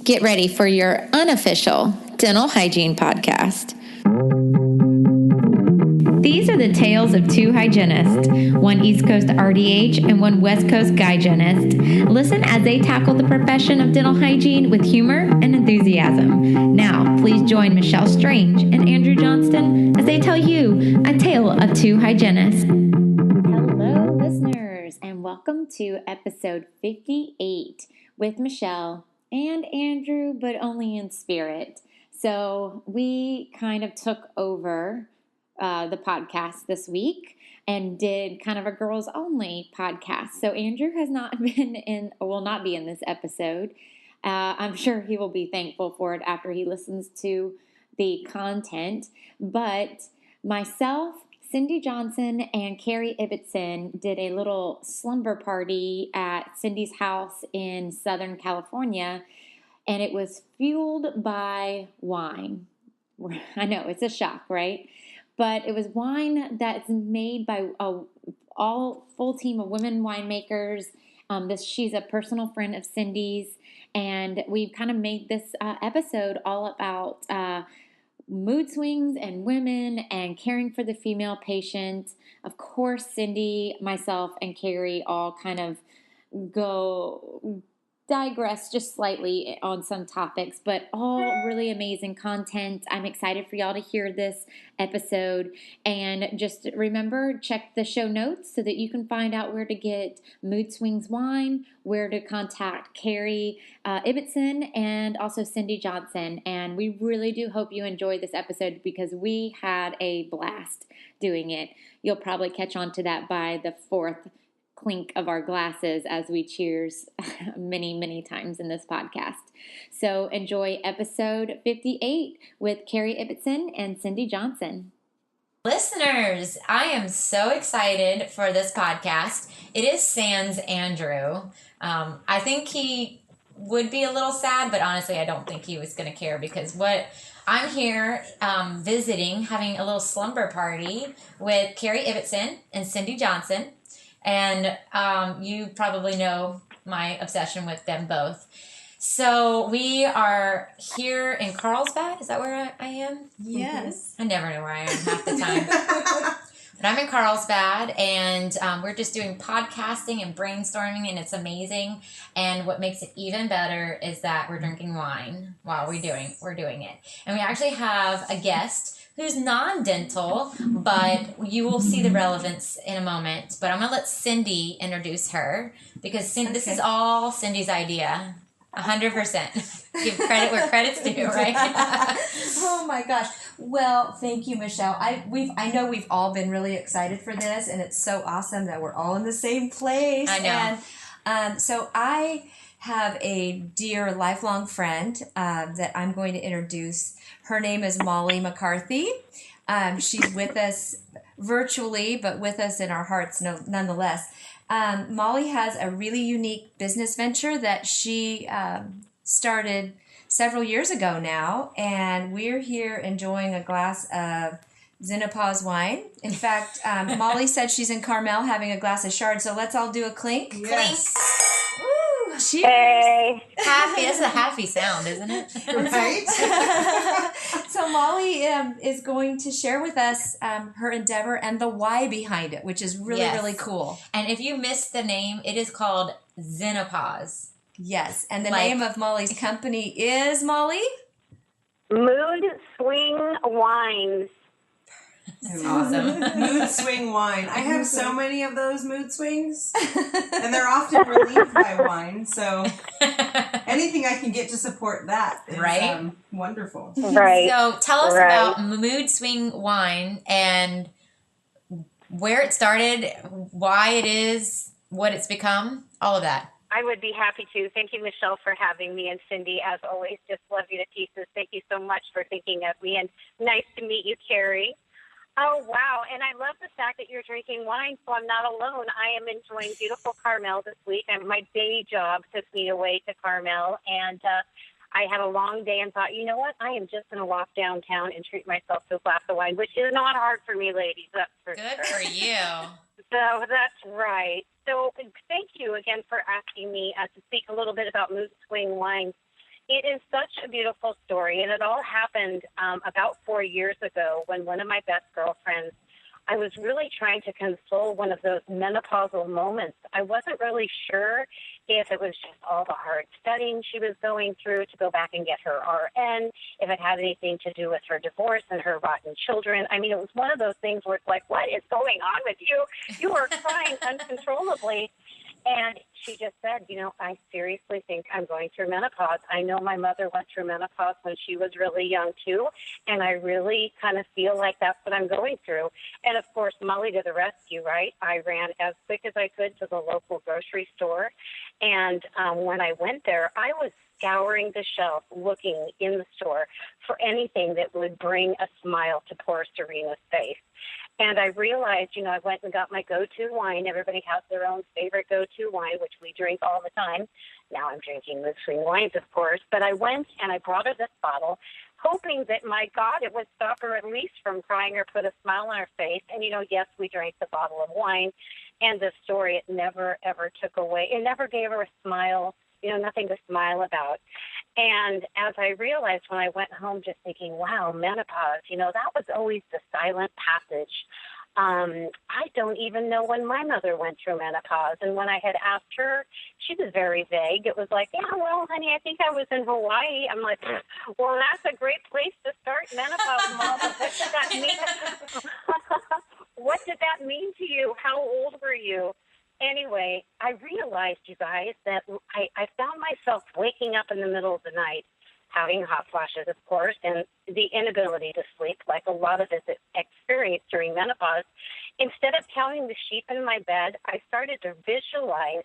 Get ready for your unofficial dental hygiene podcast. These are the tales of two hygienists, one East Coast RDH and one West Coast hygienist. Listen as they tackle the profession of dental hygiene with humor and enthusiasm. Now, please join Michelle Strange and Andrew Johnston as they tell you a tale of two hygienists. Hello, listeners, and welcome to episode 58 with Michelle and Andrew, but only in spirit. So we kind of took over the podcast this week and did kind of a girls only podcast. So Andrew has not been in, or will not be in this episode. I'm sure he will be thankful for it after he listens to the content. But myself, Cyndee Johnson, and Carrie Ibbetson did a little slumber party at Cyndee's house in Southern California, and it was fueled by wine. I know, it's a shock, right? But it was wine that's made by all full team of women winemakers. She's a personal friend of Cyndee's, and we've kind of made this episode all about mood swings and women and caring for the female patient. Of course, Cyndee, myself, and Carrie all kind of digress just slightly on some topics, but all really amazing content. I'm excited for y'all to hear this episode. And just remember, check the show notes so that you can find out where to get Mood Swings wine, where to contact Carrie Ibbetson, and also Cyndee Johnson. And we really do hope you enjoy this episode because we had a blast doing it. You'll probably catch on to that by the fourth clink of our glasses as we cheers many, many times in this podcast. So enjoy episode 58 with Carrie Ibbetson and Cyndee Johnson. Listeners, I am so excited for this podcast. It is sans Andrew. I think he would be a little sad, but honestly, I don't think he was going to care because I'm here visiting, having a little slumber party with Carrie Ibbetson and Cyndee Johnson. And you probably know my obsession with them both. So we are here in Carlsbad. Is that where I am? Yes. I never know where I am half the time. But I'm in Carlsbad, and we're just doing podcasting and brainstorming, and it's amazing. And what makes it even better is that we're drinking wine while we're doing it. And we actually have a guest who's non-dental, but you will see the relevance in a moment. But I'm going to let Cyndee introduce her because this is all Cyndee's idea. 100%. Give credit where credit's due, right? Oh my gosh. Well, thank you, Michelle. I know we've all been really excited for this, and it's so awesome that we're all in the same place. I know. And so I have a dear lifelong friend that I'm going to introduce. Her name is Molly McCarthy. She's with us virtually, but with us in our hearts nonetheless. Molly has a really unique business venture that she started several years ago now, and we're here enjoying a glass of Zinapaz wine. In fact, Molly said she's in Carmel having a glass of Chard, so let's all do a clink. Yes. Clink. Woo! Cheers. Hey. Happy. This is a happy sound, isn't it? Right? So Molly is going to share with us her endeavor and the why behind it, which is really, really cool. And if you missed the name, it is called Zinapaz. Yes, and the name of Molly's company is, Molly? Mood Swing Wines. That's awesome. Mood swing wine. I have so many of those mood swings, and they're often relieved by wine, so anything I can get to support that is wonderful. Right. So tell us about Mood Swing Wine and where it started, why it is, what it's become, all of that. I would be happy to. Thank you, Michelle, for having me. And Cyndee, as always, just love you to pieces. Thank you so much for thinking of me. And nice to meet you, Carrie. Oh, wow. And I love the fact that you're drinking wine, so I'm not alone. I am enjoying beautiful Carmel this week. My day job took me away to Carmel, and I had a long day and thought, you know what? I am just going to walk downtown and treat myself to a glass of wine, which is not hard for me, ladies. That's for Good sure. for you. So that's right. So thank you again for asking me to speak a little bit about Mood Swing Wines. It is such a beautiful story, and it all happened about 4 years ago when one of my best girlfriends, I was really trying to console one of those menopausal moments. I wasn't really sure if it was just all the hard studying she was going through to go back and get her RN, if it had anything to do with her divorce and her rotten children. I mean, it was one of those things where it's like, what is going on with you? You are crying uncontrollably. And she just said, I seriously think I'm going through menopause. I know my mother went through menopause when she was really young, too, and I really kind of feel like that's what I'm going through. And, of course, Molly to the rescue, right? I ran as quick as I could to the local grocery store, and when I went there, I was scouring the shelf, looking in the store for anything that would bring a smile to poor Serena's face. And I realized, I went and got my go-to wine. Everybody has their own favorite go-to wine, which we drink all the time. Now I'm drinking mood swing wines, of course. But I went and I brought her this bottle, hoping that, my God, it would stop her at least from crying or put a smile on her face. And, yes, we drank the bottle of wine. And the story, it never, ever took away. It never gave her a smile, nothing to smile about. And as I realized when I went home just thinking, wow, menopause, that was always the silent passage. I don't even know when my mother went through menopause. And when I had asked her, she was very vague. It was like, yeah, well, honey, I think I was in Hawaii. I'm like, well, that's a great place to start menopause, Mom. But what did that mean? What did that mean to you? How old were you? Anyway, I realized, you guys, that I found myself waking up in the middle of the night, having hot flashes, of course, and the inability to sleep, like a lot of us experience during menopause. Instead of counting the sheep in my bed, I started to visualize,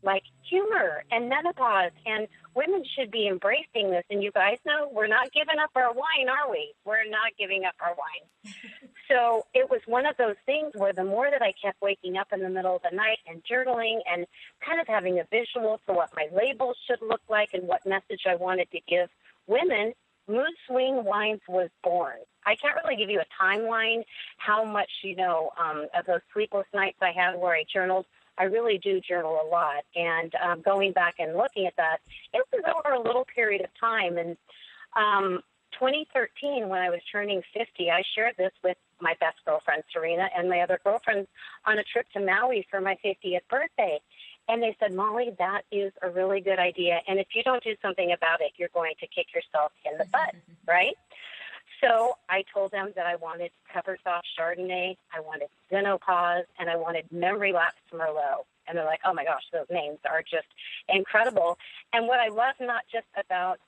like, humor and menopause, and women should be embracing this. And you guys know we're not giving up our wine, are we? We're not giving up our wine. So it was one of those things where the more that I kept waking up in the middle of the night and journaling and kind of having a visual for what my labels should look like and what message I wanted to give women, Mood Swing Wines was born. I can't really give you a timeline, how much, of those sleepless nights I had where I journaled. I really do journal a lot. And going back and looking at that, it was over a little period of time. And 2013, when I was turning 50, I shared this with my best girlfriend, Serena, and my other girlfriends on a trip to Maui for my 50th birthday. And they said, Molly, that is a really good idea. And if you don't do something about it, you're going to kick yourself in the butt, right? So I told them that I wanted Cover Soft Chardonnay, I wanted Zenopause, and I wanted Memory Lapse Merlot. And they're like, oh, my gosh, those names are just incredible. And what I love not just about,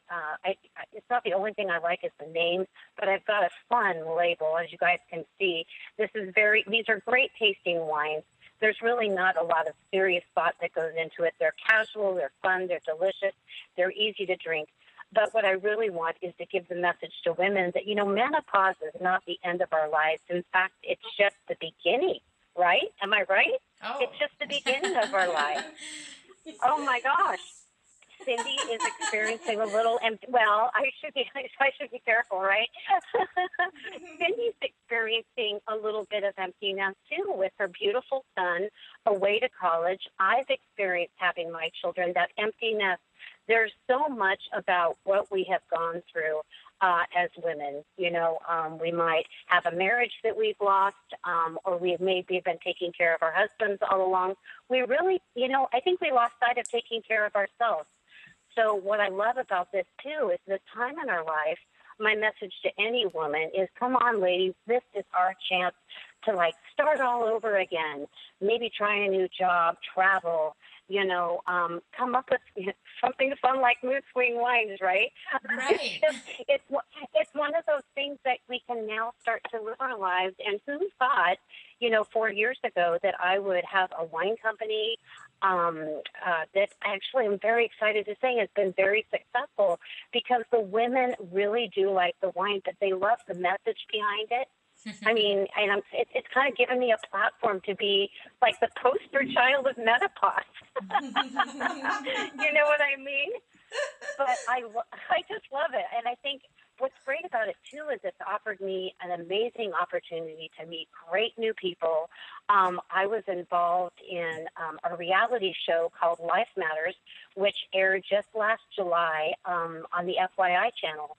it's not the only thing I like is the names, but I've got a fun label, as you guys can see. These are great tasting wines. There's really not a lot of serious thought that goes into it. They're casual, they're fun, they're delicious, they're easy to drink. But what I really want is to give the message to women that, menopause is not the end of our lives. In fact, it's just the beginning, right? Am I right? Oh. It's just the beginning of our life. Oh, my gosh. Cyndee is experiencing a little, I should be careful, right? Cyndee's experiencing a little bit of emptiness too with her beautiful son away to college. I've experienced having my children, that emptiness. There's so much about what we have gone through as women. We might have a marriage that we've lost, or we maybe been taking care of our husbands all along. We really, I think we lost sight of taking care of ourselves. So what I love about this, too, is this time in our life, my message to any woman is, come on, ladies, this is our chance to, start all over again. Maybe try a new job, travel, come up with something fun like Mood Swing Wines, right? Right. It's one of those things that we can now start to live our lives. And who thought, 4 years ago that I would have a wine company that actually I'm very excited to say has been very successful because the women really do like the wine, but they love the message behind it. I mean, and it's kind of given me a platform to be like the poster child of menopause. You know what I mean? But I just love it. And I think what's great about it, too, is it's offered me an amazing opportunity to meet great new people. I was involved in a reality show called Life Matters, which aired just last July on the FYI channel.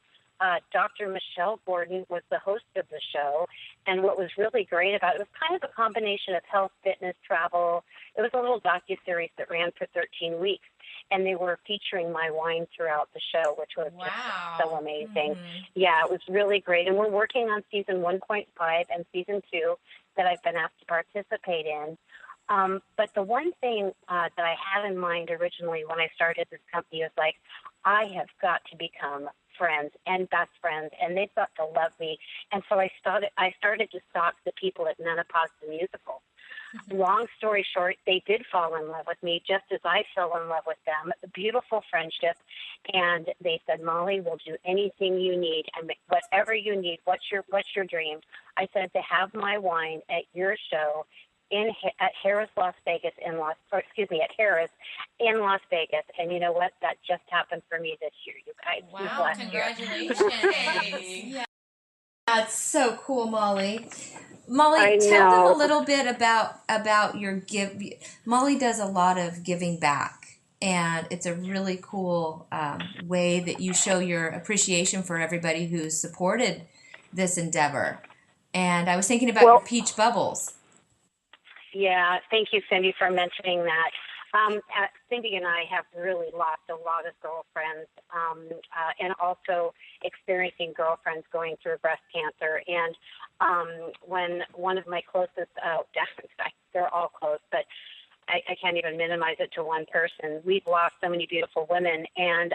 Dr. Michelle Gordon was the host of the show, and what was really great about it was kind of a combination of health, fitness, travel. It was a little docuseries that ran for 13 weeks, and they were featuring my wine throughout the show, which was just so amazing. Mm-hmm. Yeah, it was really great, and we're working on season 1.5 and season 2 that I've been asked to participate in. But the one thing that I had in mind originally when I started this company was like, I have got to become friends and best friends, and they've got to love me. And so I started to stalk the people at Menopause the Musical. Mm-hmm. Long story short, they did fall in love with me just as I fell in love with them. A beautiful friendship. And they said, Molly, we'll do anything you need, and whatever you need. What's your dream? I said, to have my wine at your show at Harris, Las Vegas at Harris in Las Vegas. And you know what? That just happened for me this year, you guys. Wow, congratulations. Yeah. That's so cool, Molly. Molly, tell them a little bit about your give. Molly does a lot of giving back, and it's a really cool way that you show your appreciation for everybody who's supported this endeavor. And I was thinking about your peach bubbles. Yeah, thank you, Cyndee, for mentioning that. Cyndee and I have really lost a lot of girlfriends, and also experiencing girlfriends going through breast cancer. And when one of my closest, in fact, they're all close, but I can't even minimize it to one person. We've lost so many beautiful women. And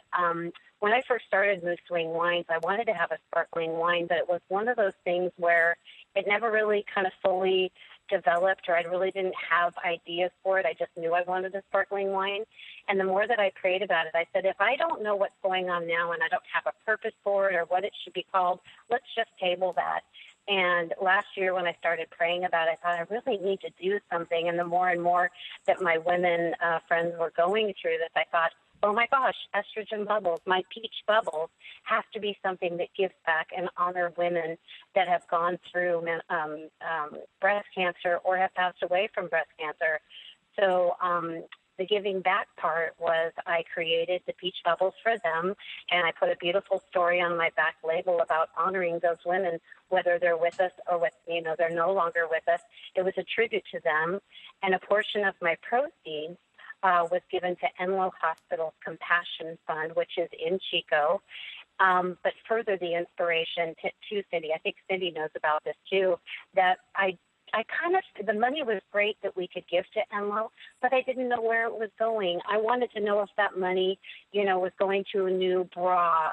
when I first started Mood Swing Wines, I wanted to have a sparkling wine, but it was one of those things where it never really kind of fully developed, or I really didn't have ideas for it. I just knew I wanted a sparkling wine. And the more that I prayed about it, I said, if I don't know what's going on now and I don't have a purpose for it or what it should be called, let's just table that. And last year when I started praying about it, I thought I really need to do something. And the more and more that my women friends were going through this, I thought, oh my gosh, estrogen bubbles, my peach bubbles have to be something that gives back and honor women that have gone through breast cancer or have passed away from breast cancer. So the giving back part was I created the peach bubbles for them, and I put a beautiful story on my back label about honoring those women, whether they're with us or they're no longer with us. It was a tribute to them, and a portion of my proceeds was given to Enloe Hospital's Compassion Fund, which is in Chico. But further, the inspiration to Cyndee, I think Cyndee knows about this too, that the money was great that we could give to Enloe, but I didn't know where it was going. I wanted to know if that money, was going to a new bra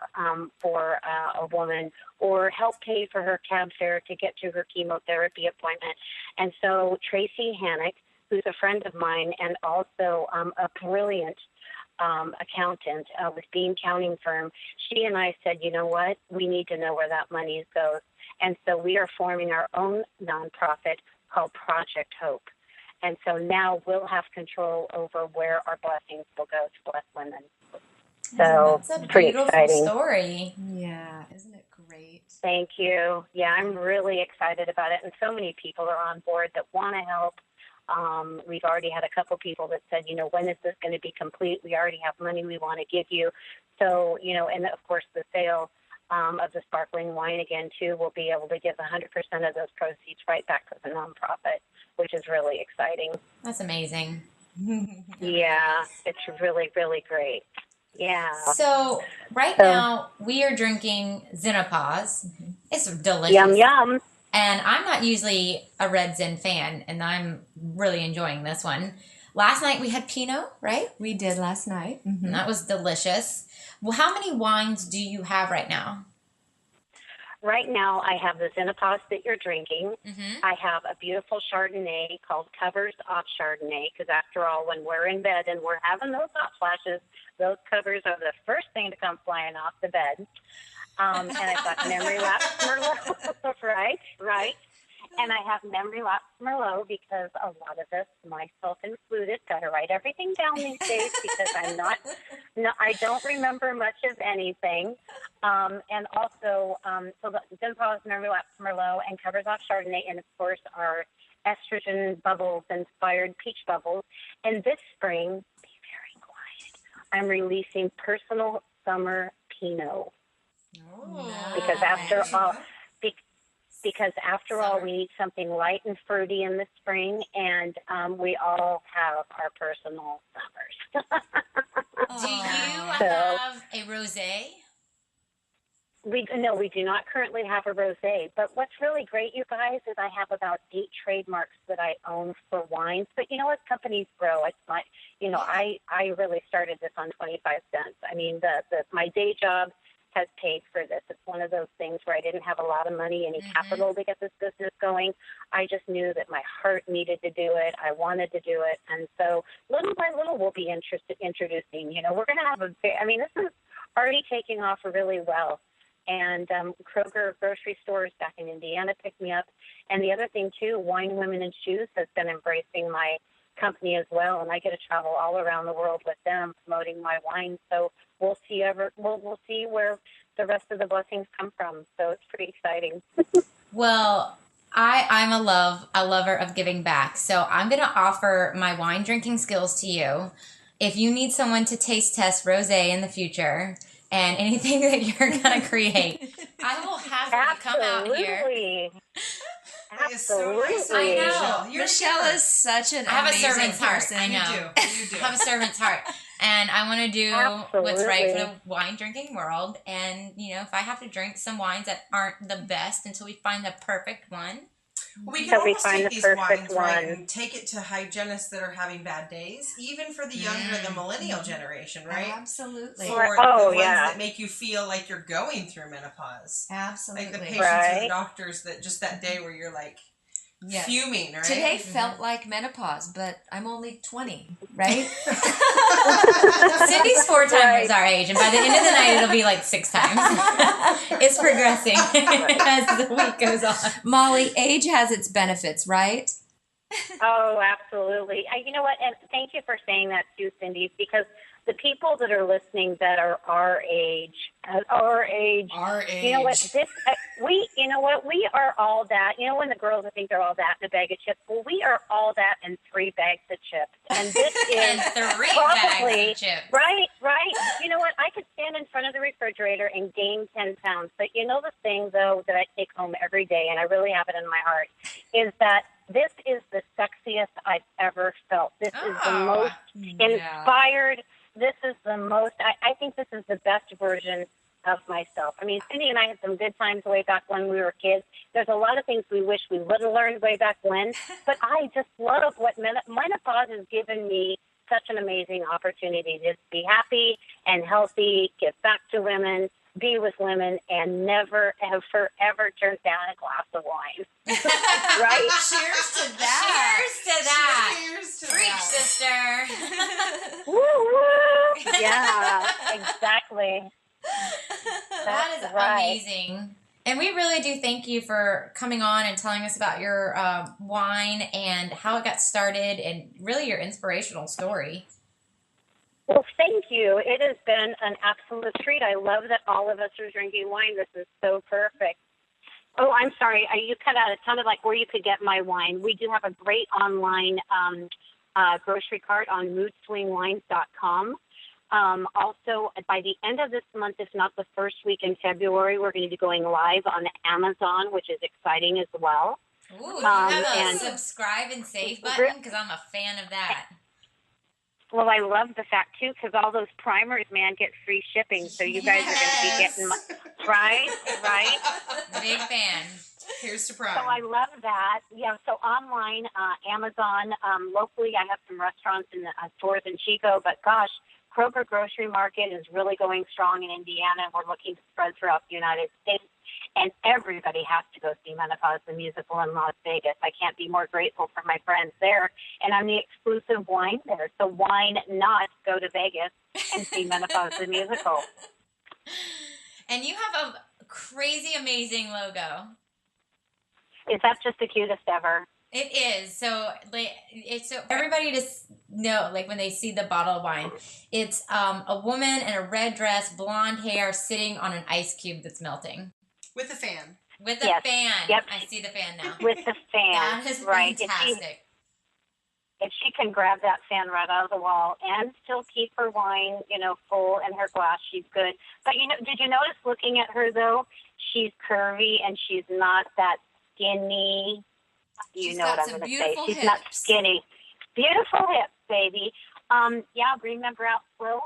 for a woman, or help pay for her cab fare to get to her chemotherapy appointment. And so Tracy Hannock, who's a friend of mine and also a brilliant accountant with Bean Counting Firm, she and I said, you know what, we need to know where that money goes. And so we are forming our own nonprofit called Project Hope. And so now we'll have control over where our blessings will go to bless women. So that's a pretty beautiful exciting story. Yeah, isn't it great? Thank you. Yeah, I'm really excited about it. And so many people are on board that want to help. We've already had a couple people that said, when is this going to be complete? We already have money we want to give you. So, and of course the sale of the sparkling wine again too, we'll be able to give 100% of those proceeds right back to the nonprofit, which is really exciting. That's amazing. Yeah, it's really, really great. Yeah. So now we are drinking Zinopause. It's delicious. Yum, yum. And I'm not usually a Red Zin fan, and I'm really enjoying this one. Last night we had Pinot, right? We did last night. Mm-hmm. That was delicious. Well, how many wines do you have right now? Right now I have the Zinopause that you're drinking. Mm-hmm. I have a beautiful Chardonnay called Covers Off Chardonnay, because after all, when we're in bed and we're having those hot flashes, those covers are the first thing to come flying off the bed. And I've got Memory Lapse Merlot, right. And I have Memory Lapse Merlot because a lot of us, myself included, got to write everything down these days because I don't remember much of anything. And also, so the Denpaux's Merlot and covers off Chardonnay, and of course our estrogen bubbles inspired peach bubbles. And this spring, be very quiet, I'm releasing personal summer Pinot. Oh, because after all, we need something light and fruity in the spring, and we all have our personal summers. Do you have a rosé? We do not currently have a rosé, but what's really great, you guys, is I have about 8 trademarks that I own for wines. But you know, as companies grow, it's not, I really started this on 25 cents. I mean, my day job has paid for this. It's one of those things where I didn't have a lot of money, any capital to get this business going. I just knew that my heart needed to do it. I wanted to do it. And so little by little, we'll be introducing, we're going to have this is already taking off really well. And Kroger grocery stores back in Indiana picked me up. And the other thing, too, Wine, Women, and Shoes has been embracing my company as well. And I get to travel all around the world with them promoting my wine. So we'll see where the rest of the blessings come from. So it's pretty exciting. Well, I'm a lover of giving back. So I'm going to offer my wine drinking skills to you. If you need someone to taste test rosé in the future and anything that you're going to create, I will happily come out here. Absolutely. I know. Michelle is such an I have a amazing servant's heart. person. I know. You do. I have a servant's heart. And I want to do what's right for the wine drinking world. And, if I have to drink some wines that aren't the best until we find the perfect one. We can almost take these wines, right, and take it to hygienists that are having bad days, even for the younger, the millennial generation, right? Absolutely. Or the ones that make you feel like you're going through menopause. Absolutely. Like the patients and the doctors that just that day where you're like fuming, right? Today felt like menopause, but I'm only 20, right? Cyndee's 4 times our age, and by the end of the night, it'll be like 6 times. It's progressing as the week goes on. Molly, age has its benefits, right? Oh, absolutely. You know what? And thank you for saying that too, Cyndee, because the people that are listening that are our age, you know what? We are all that. When the girls think they're all that in a bag of chips, well, we are all that in 3 bags of chips. And this is and 3 probably, bags of chips. Right. You know what? I could stand in front of the refrigerator and gain 10 pounds. But the thing, though, that I take home every day, and I really have it in my heart, is that this is the sexiest I've ever felt. This is the most inspired. This is the most, I think this is the best version of myself. I mean, Cyndee and I had some good times way back when we were kids. There's a lot of things we wish we would have learned way back when, but I just love what menopause has given me, such an amazing opportunity to be happy and healthy, give back to women, be with women, and never, ever turn down a glass of wine. Right? Cheers to that. Cheers to Freak sister. Woo woo. Yeah, exactly. That is amazing. And we really do thank you for coming on and telling us about your wine and how it got started and really your inspirational story. Well, thank you. It has been an absolute treat. I love that all of us are drinking wine. This is so perfect. Oh, I'm sorry. You cut out. It sounded like where you could get my wine. We do have a great online grocery cart on moodswingwines.com. Also, by the end of this month, if not the first week in February, we're going to be going live on Amazon, which is exciting as well. Ooh, do you have a subscribe and save button? Because I'm a fan of that. Well, I love the fact, too, because all those primers, man, get free shipping. So you guys are going to be getting right? Big fan. Here's to Prime. So I love that. Yeah, so online, Amazon, locally, I have some restaurants and stores in Chico, but gosh, Kroger Grocery Market is really going strong in Indiana, and we're looking to spread throughout the United States. And everybody has to go see Menopause the Musical in Las Vegas. I can't be more grateful for my friends there. And I'm the exclusive wine there. So why not go to Vegas and see Menopause the Musical? And you have a crazy, amazing logo. Is that just the cutest ever? It is. So, it's so everybody just know, like, when they see the bottle of wine, it's a woman in a red dress, blonde hair, sitting on an ice cube that's melting. With a fan. With a fan. Yep. I see the fan now. With the fan. That is fantastic. If she can grab that fan right out of the wall and still keep her wine, full in her glass, she's good. But, did you notice looking at her, though, she's curvy and she's not that skinny. She's know got what I'm some going to say. beautiful She's not hips. skinny. Beautiful hips, baby. Remember Outflow?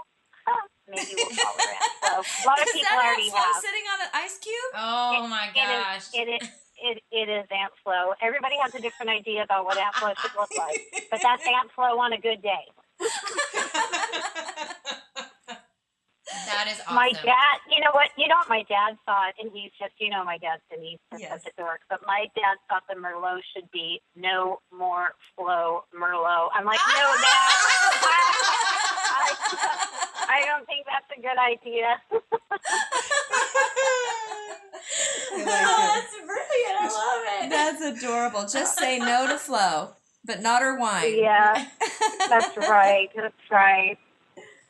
Maybe we'll call her Outflow. A lot of Is people that already Flo have. sitting on an ice cube? Oh, my gosh. It is Aunt Flo. Everybody has a different idea about what Aunt Flo should look like, but that's Aunt Flo on a good day. That is awesome. My dad, you know what my dad thought, and he's just, my dad's Denise, Yes. such a dork, but my dad thought the Merlot should be no more Flo Merlot. I'm like, no, Dad, I don't think that's a good idea. That's brilliant. I love it. That's adorable. Just say no to Flo, but not her wine. Yeah, that's right. That's right.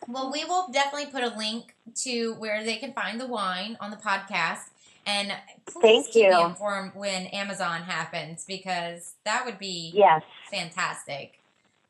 Well, we will definitely put a link to where they can find the wine on the podcast. And please Thank keep you. me informed when Amazon happens, because that would be Yes. fantastic.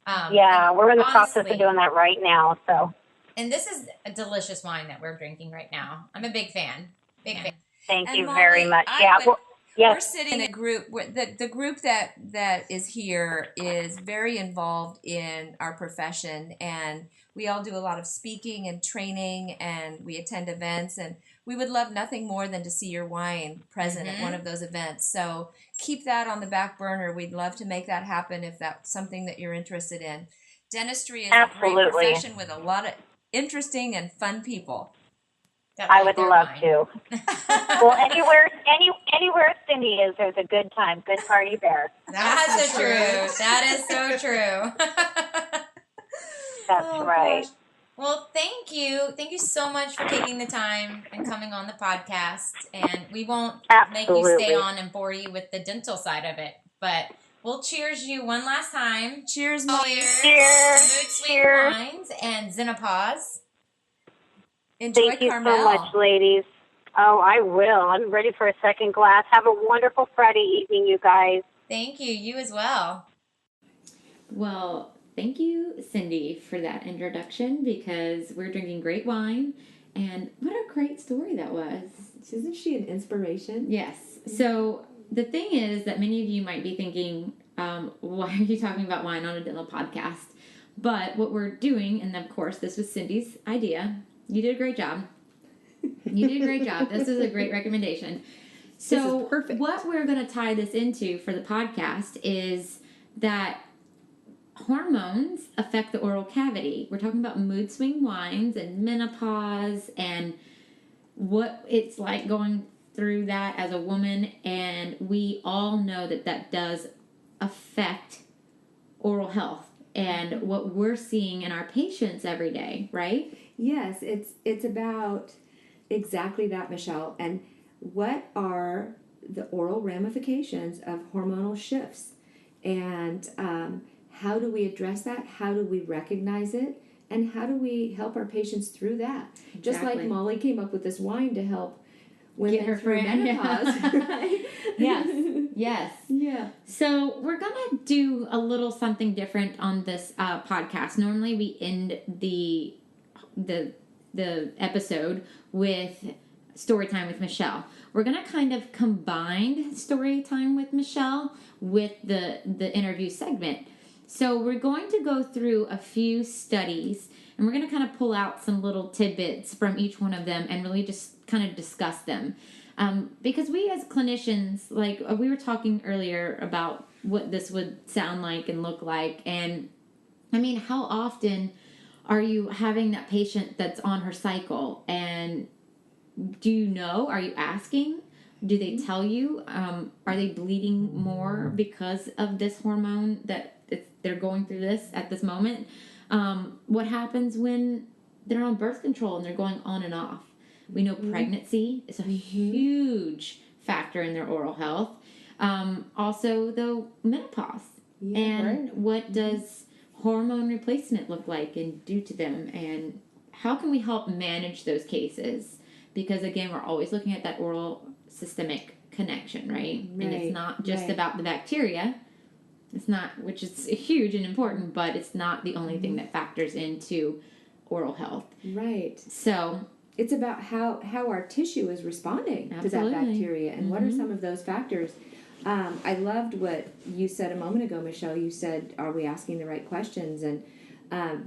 We're in the process honestly, of doing that right now. So, and this is a delicious wine that we're drinking right now. I'm a big fan. Big fan. thank And you Molly, very much. I would- Yes. We're sitting in a group. The group that is here is very involved in our profession, and we all do a lot of speaking and training, and we attend events, and we would love nothing more than to see your wine present at one of those events. So keep that on the back burner. We'd love to make that happen if that's something that you're interested in. Dentistry is a great Absolutely. profession with a lot of interesting and fun people. I would love to. Well, anywhere Cyndee is, there's a good time, good party there. That's the truth. That is so true. That's right. Gosh. Well, thank you. Thank you so much for taking the time and coming on the podcast. And we won't make you stay on and bore you with the dental side of it. But we'll cheers you one last time. Cheers, Molly. Cheers. Mood Swing Cheers. Wines and Zinapause. Enjoy Thank you Carmel. so much, ladies. Oh, I will. I'm ready for a second glass. Have a wonderful Friday evening, you guys. Thank you. You as well. Well, thank you, Cyndee, for that introduction, because we're drinking great wine. And what a great story that was. Isn't she an inspiration? Yes. So the thing is that many of you might be thinking, why are you talking about wine on a dental podcast? But what we're doing, and of course this was Cyndee's idea. You did a great job. You did a great job. This is a great recommendation. So This is perfect. What we're going to tie this into for the podcast is that hormones affect the oral cavity. We're talking about mood swing wines and menopause and what it's like going through that as a woman. And we all know that that does affect oral health and what we're seeing in our patients every day, right? Yes, it's about exactly that, Michelle. And what are the oral ramifications of hormonal shifts? And how do we address that? How do we recognize it? And how do we help our patients through that? Just like Exactly. Molly came up with this wine to help women Get her through friend. menopause, right? Yes. Yeah. So we're gonna do a little something different on this podcast. Normally, we end the episode with story time with Michelle. We're gonna kind of combine story time with Michelle with the interview segment. So we're going to go through a few studies, and we're gonna kind of pull out some little tidbits from each one of them and really just kind of discuss them. Because we as clinicians, like we were talking earlier about what this would sound like and look like. And I mean, how often are you having that patient that's on her cycle? And do you know? Are you asking? Do they tell you? Are they bleeding more because of this hormone that they're going through this at this moment? What happens when they're on birth control and they're going on and off? We know pregnancy is a huge factor in their oral health. Also, though, menopause. Yeah, And what does hormone replacement look like and do to them? And how can we help manage those cases? Because, again, we're always looking at that oral systemic connection, right? And it's not just about the bacteria. It's not, which is huge and important, but it's not the only thing that factors into oral health. Right. So it's about how our tissue is responding to that bacteria, and what are some of those factors. I loved what you said a moment ago, Michelle. You said, are we asking the right questions? And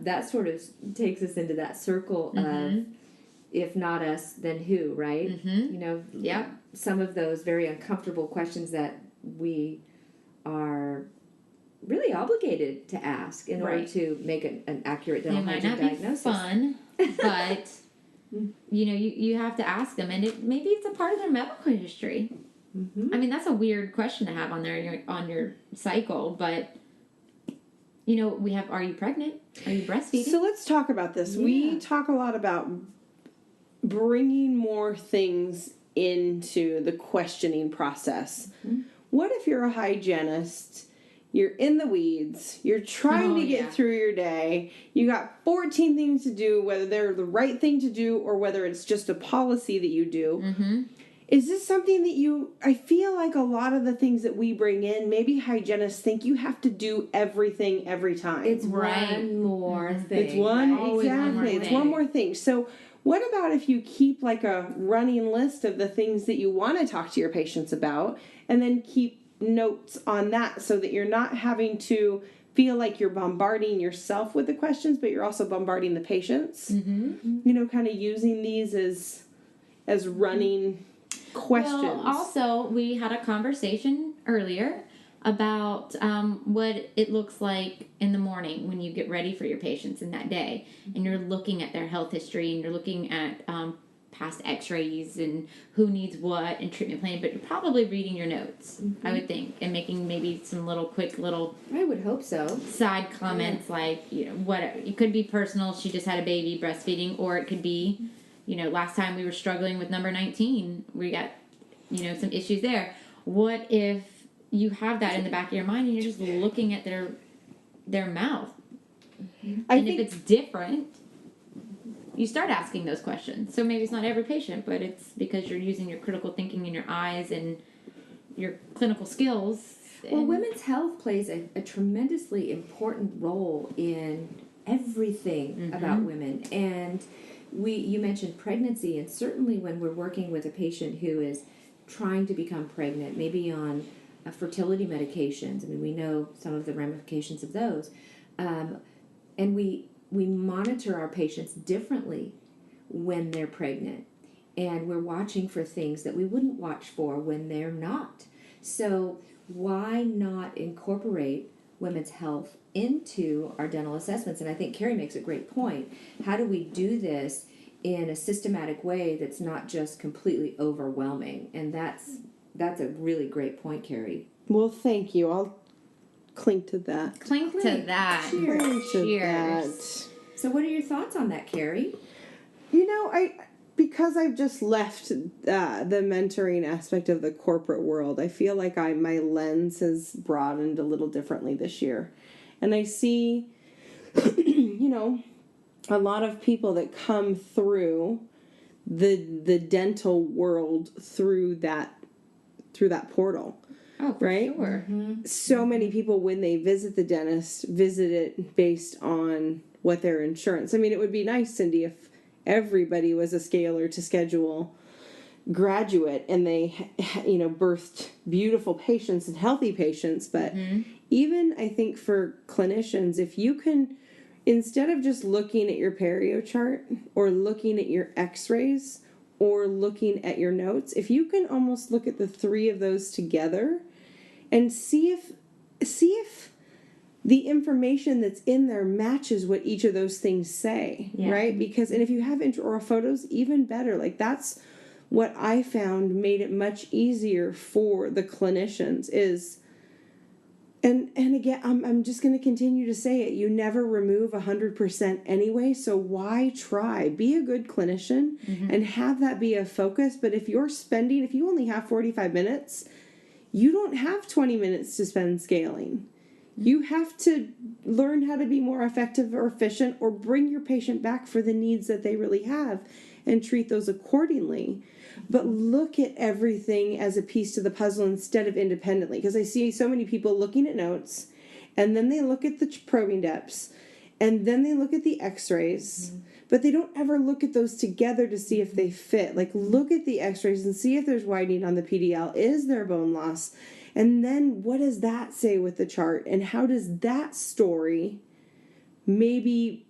that sort of takes us into that circle of, if not us, then who, right? You know, some of those very uncomfortable questions that we are really obligated to ask in order to make an accurate dental hygiene diagnosis. They might not be fun, but you know, you have to ask them, and maybe it's a part of their medical history. I mean, that's a weird question to have on there on your cycle, but you know, we have, are you pregnant? Are you breastfeeding? So let's talk about this. We talk a lot about bringing more things into the questioning process. What if you're a hygienist? You're in the weeds. You're trying to get through your day. You got 14 things to do, whether they're the right thing to do or whether it's just a policy that you do. Is this something that I feel like a lot of the things that we bring in, maybe hygienists think you have to do everything every time. It's one more thing. It's one more thing. So what about if you keep like a running list of the things that you want to talk to your patients about, and then keep notes on that so that you're not having to feel like you're bombarding yourself with the questions, but you're also bombarding the patients. You know, kind of using these as running questions. Well, also, we had a conversation earlier about what it looks like in the morning when you get ready for your patients in that day, and you're looking at their health history, and you're looking at past x-rays and who needs what and treatment plan, but you're probably reading your notes, I would think, and making maybe some quick little I would hope so side comments, like, you know, what it could be personal, she just had a baby, breastfeeding, or it could be, you know, last time we were struggling with number 19, we got, you know, some issues there. What if you have that in the back of your mind and you're just looking at their mouth? And if it's different, you start asking those questions. So maybe it's not every patient, but it's because you're using your critical thinking in your eyes and your clinical skills. Well, women's health plays a tremendously important role in everything about women. And you mentioned pregnancy, and certainly when we're working with a patient who is trying to become pregnant, maybe on fertility medications. I mean, we know some of the ramifications of those. And we monitor our patients differently when they're pregnant. And we're watching for things that we wouldn't watch for when they're not. So why not incorporate women's health into our dental assessments? And I think Carrie makes a great point. How do we do this in a systematic way that's not just completely overwhelming? And that's a really great point, Carrie. Well, thank you. I'll clink to that. Clink to that. Cheers. So what are your thoughts on that, Carrie? You know, because I've just left the mentoring aspect of the corporate world, I feel like my lens has broadened a little differently this year. And I see, you know, a lot of people that come through the dental world through that portal. Oh, for right? sure. So many people, when they visit the dentist, visit it based on what their insurance. I mean, it would be nice, Cyndee, if everybody was a scalar to schedule graduate and they, you know, birthed beautiful patients and healthy patients. But even, I think, for clinicians, if you can, instead of just looking at your perio chart or looking at your x-rays or looking at your notes, if you can almost look at the three of those together and see if the information that's in there matches what each of those things say, right? Because, and if you have intraoral photos, even better. Like, that's what I found made it much easier for the clinicians is, and again, I'm just going to continue to say it, you never remove 100% anyway, so why try? Be a good clinician and have that be a focus. But if you only have 45 minutes, you don't have 20 minutes to spend scaling. You have to learn how to be more effective or efficient, or bring your patient back for the needs that they really have and treat those accordingly. But look at everything as a piece to the puzzle instead of independently. Because I see so many people looking at notes, and then they look at the probing depths, and then they look at the x-rays, but they don't ever look at those together to see if they fit. Like, look at the x-rays and see if there's widening on the PDL. Is there bone loss? And then what does that say with the chart? And how does that story maybe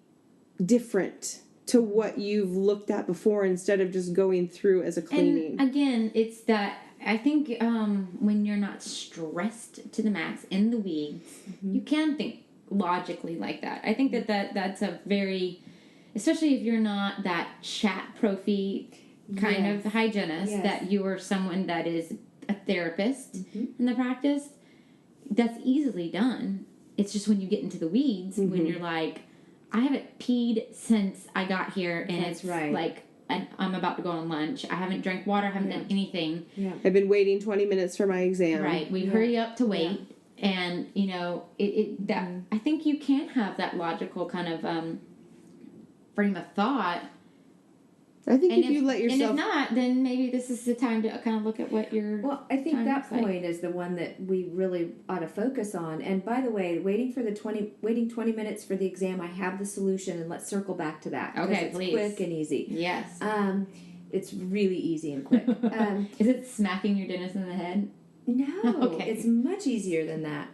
different to what you've looked at before, instead of just going through as a cleaning? And again, it's that I think when you're not stressed to the max in the weeds, you can think logically like that. I think that's a very, especially if you're not that chat profi kind of hygienist, that you are someone that is a therapist in the practice, that's easily done. It's just when you get into the weeds, when you're like, I haven't peed since I got here, and it's like I'm about to go on lunch. I haven't drank water, I haven't done anything. I've been waiting 20 minutes for my exam. Right. We hurry up to wait. And, you know, that I think you can have that logical kind of frame of thought. I think if you let yourself... And if not, then maybe this is the time to kind of look at what your... Well, I think that point is the one that we really ought to focus on. And by the way, waiting 20 minutes for the exam, I have the solution, and let's circle back to that. Okay, it's please. Quick and easy. Yes. It's really easy and quick. Is it smacking your dentist in the head? No, Okay. It's much easier than that.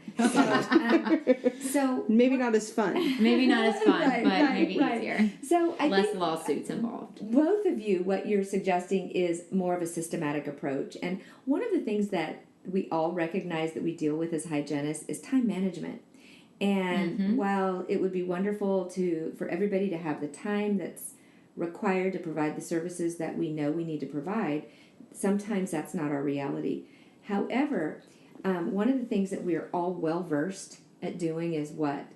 So maybe not as fun. Maybe not as fun, but maybe easier. So I less think lawsuits involved. Both of you, what you're suggesting is more of a systematic approach. And one of the things that we all recognize that we deal with as hygienists is time management. And while it would be wonderful for everybody to have the time that's required to provide the services that we know we need to provide, sometimes that's not our reality. However, one of the things that we are all well versed at doing is what?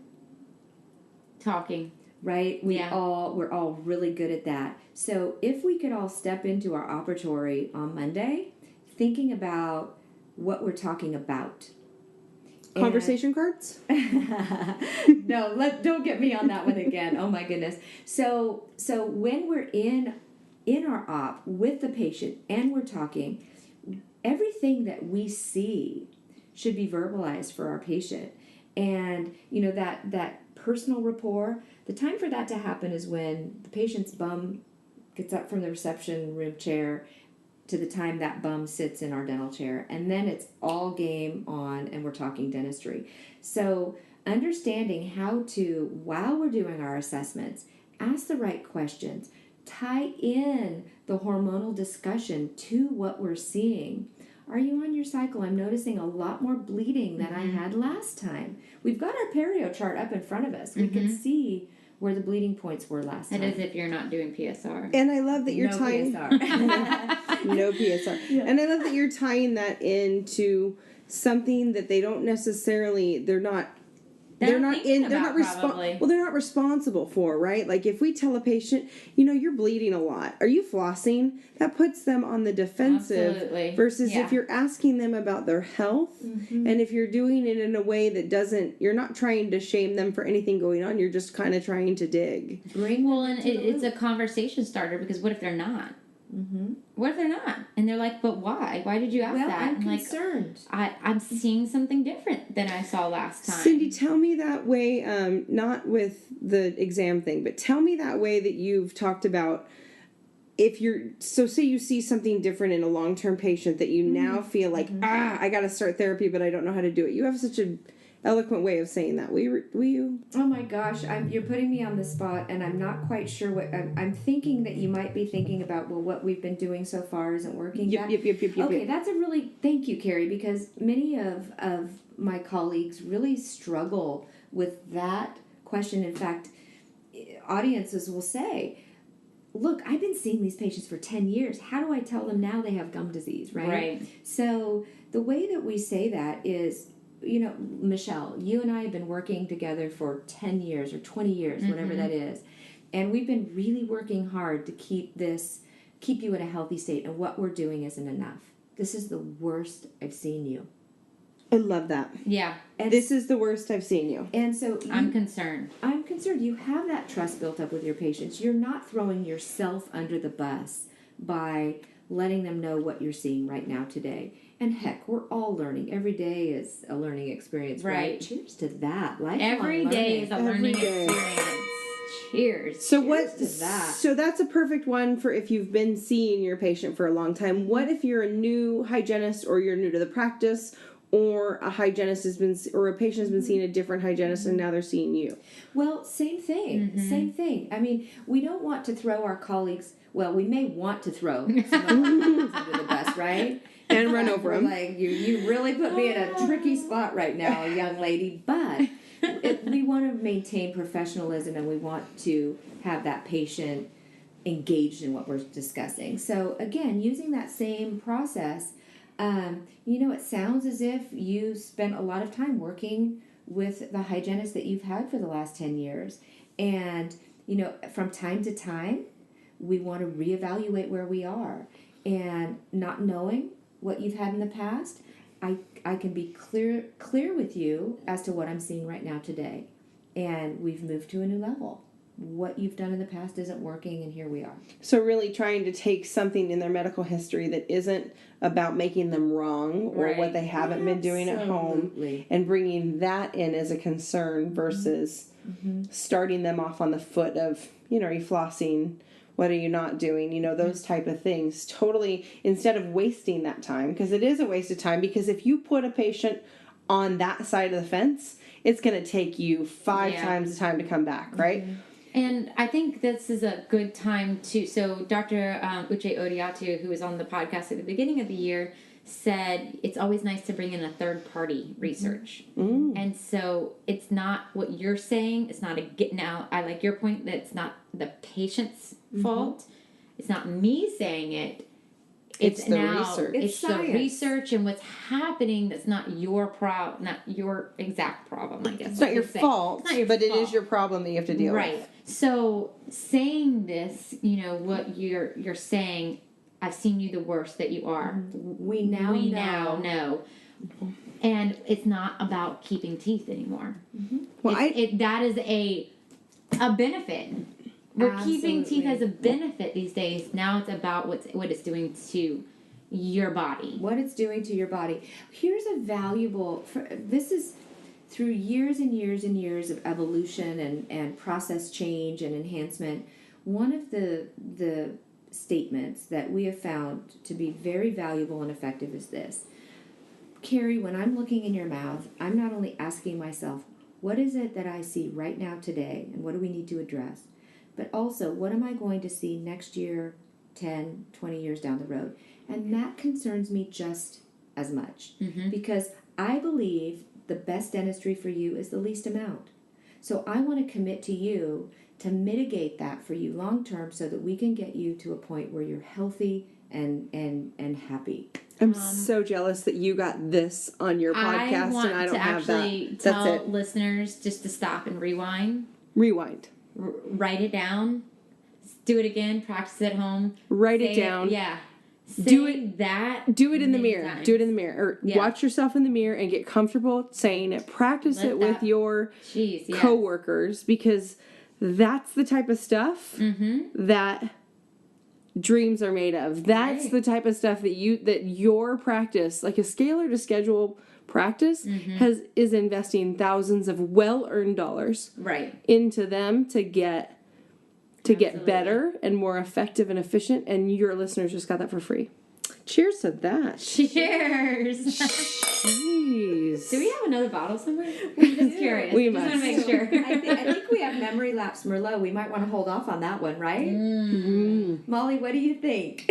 Talking. Right? We're all really good at that. So if we could all step into our operatory on Monday, thinking about what we're talking about. Conversation cards? No, don't get me on that one again. Oh my goodness. So when we're in our op with the patient and we're talking, everything that we see should be verbalized for our patient. And, you know, that personal rapport, the time for that to happen is when the patient's bum gets up from the reception room chair to the time that bum sits in our dental chair. And then it's all game on, and we're talking dentistry. So understanding how to, while we're doing our assessments, ask the right questions, tie in the hormonal discussion to what we're seeing. Are you on your cycle? I'm noticing a lot more bleeding than I had last time. We've got our perio chart up in front of us. We can see where the bleeding points were last time. And as if you're not doing PSR. And I love that you're tying... PSR. No PSR. Yeah. And I love that you're tying that into something that they don't necessarily... They're not responsible for, right? Like if we tell a patient, you know, you're bleeding a lot. Are you flossing? That puts them on the defensive. Absolutely. Versus if you're asking them about their health, and if you're doing it in a way that you're not trying to shame them for anything going on, you're just kind of trying to dig. It's a conversation starter, because what if they're not? What if they're not? And they're like, but why? Why did you ask that? I'm concerned. I'm seeing something different than I saw last time. Cyndee, tell me that way, not with the exam thing, but tell me that way that you've talked about say you see something different in a long-term patient that you now feel like, I got to start therapy, but I don't know how to do it. You have such an eloquent way of saying that. Will you? Oh my gosh, you're putting me on the spot, and I'm not quite sure what I'm thinking. That you might be thinking about. Well, what we've been doing so far isn't working. Yep. Okay, that's a really thank you, Carrie, because many of my colleagues really struggle with that question. In fact, audiences will say, look, I've been seeing these patients for 10 years. How do I tell them now they have gum disease, right? Right. So the way that we say that is, you know, Michelle, you and I have been working together for 10 years or 20 years, whatever that is. And we've been really working hard to keep you in a healthy state. And what we're doing isn't enough. This is the worst I've seen you. I love that. Yeah. And This is the worst I've seen you. And so I'm concerned. I'm concerned. You have that trust built up with your patients. You're not throwing yourself under the bus by letting them know what you're seeing right now today. And heck, we're all learning. Every day is a learning experience, right? Cheers to that. Every day is a learning experience. Cheers. So Cheers to that. So that's a perfect one for if you've been seeing your patient for a long time. What if you're a new hygienist, or you're new to the practice, or a hygienist has been, or a patient has been seeing a different hygienist and now they're seeing you? Well, same thing. Same thing. I mean, we don't want to throw our colleagues. Well, we may want to throw some of our colleagues under the bus, right? And run over them. Like, you really put me in a tricky spot right now, young lady. But we want to maintain professionalism, and we want to have that patient engaged in what we're discussing. So, again, using that same process, it sounds as if you spent a lot of time working with the hygienist that you've had for the last 10 years. And, from time to time, we want to reevaluate where we are. And not knowing what you've had in the past, I can be clear with you as to what I'm seeing right now today. And we've moved to a new level. What you've done in the past isn't working, and here we are. So really trying to take something in their medical history that isn't about making them wrong or what they haven't been doing at home, and bringing that in as a concern versus starting them off on the foot of, are you flossing? What are you not doing? Those type of things. Totally, instead of wasting that time, because it is a waste of time, because if you put a patient on that side of the fence, it's going to take you 5 times the time to come back, right? And I think this is a good time to, so Dr. Uche Odiatu, who was on the podcast at the beginning of the year, said it's always nice to bring in a third-party research. And so it's not what you're saying. It's not now, I like your point that it's not the patient's fault. It's not me saying it. It's the research. It's the research and what's happening that's not your not your exact problem, I guess. It's not your fault, but it is your problem that you have to deal with. Right. So saying this, what you're saying, I've seen you the worst that you are. We now know. And it's not about keeping teeth anymore. Well, that is a benefit. We're keeping teeth as a benefit these days. Now it's about what it's doing to your body. What it's doing to your body. Here's a valuable, this is through years and years and years of evolution and process change and enhancement. One of the statements that we have found to be very valuable and effective is this. Carrie, when I'm looking in your mouth, I'm not only asking myself, what is it that I see right now today, and what do we need to address? But also, what am I going to see next year, 10, 20 years down the road? And that concerns me just as much. Because I believe the best dentistry for you is the least amount. So I want to commit to you to mitigate that for you long term so that we can get you to a point where you're healthy and happy. I'm so jealous that you got this on your podcast and I don't have that. I want to actually tell listeners just to stop and rewind. Rewind. Write it down. Do it again. Practice at home. Write it down. Yeah. Do it in the mirror. Times. Do it in the mirror. Or watch yourself in the mirror and get comfortable saying it. Practice it with your coworkers, because that's the type of stuff that dreams are made of. That's the type of stuff that your practice, like a scalar to schedule practice, is investing thousands of well-earned dollars into them to get better and more effective and efficient, and your listeners just got that for free. Cheers to that. Cheers. Jeez. Do we have another bottle somewhere? I'm just curious. We just must. want to make sure. I think we have Memory Lapse Merlot. We might want to hold off on that one, right? Molly, what do you think?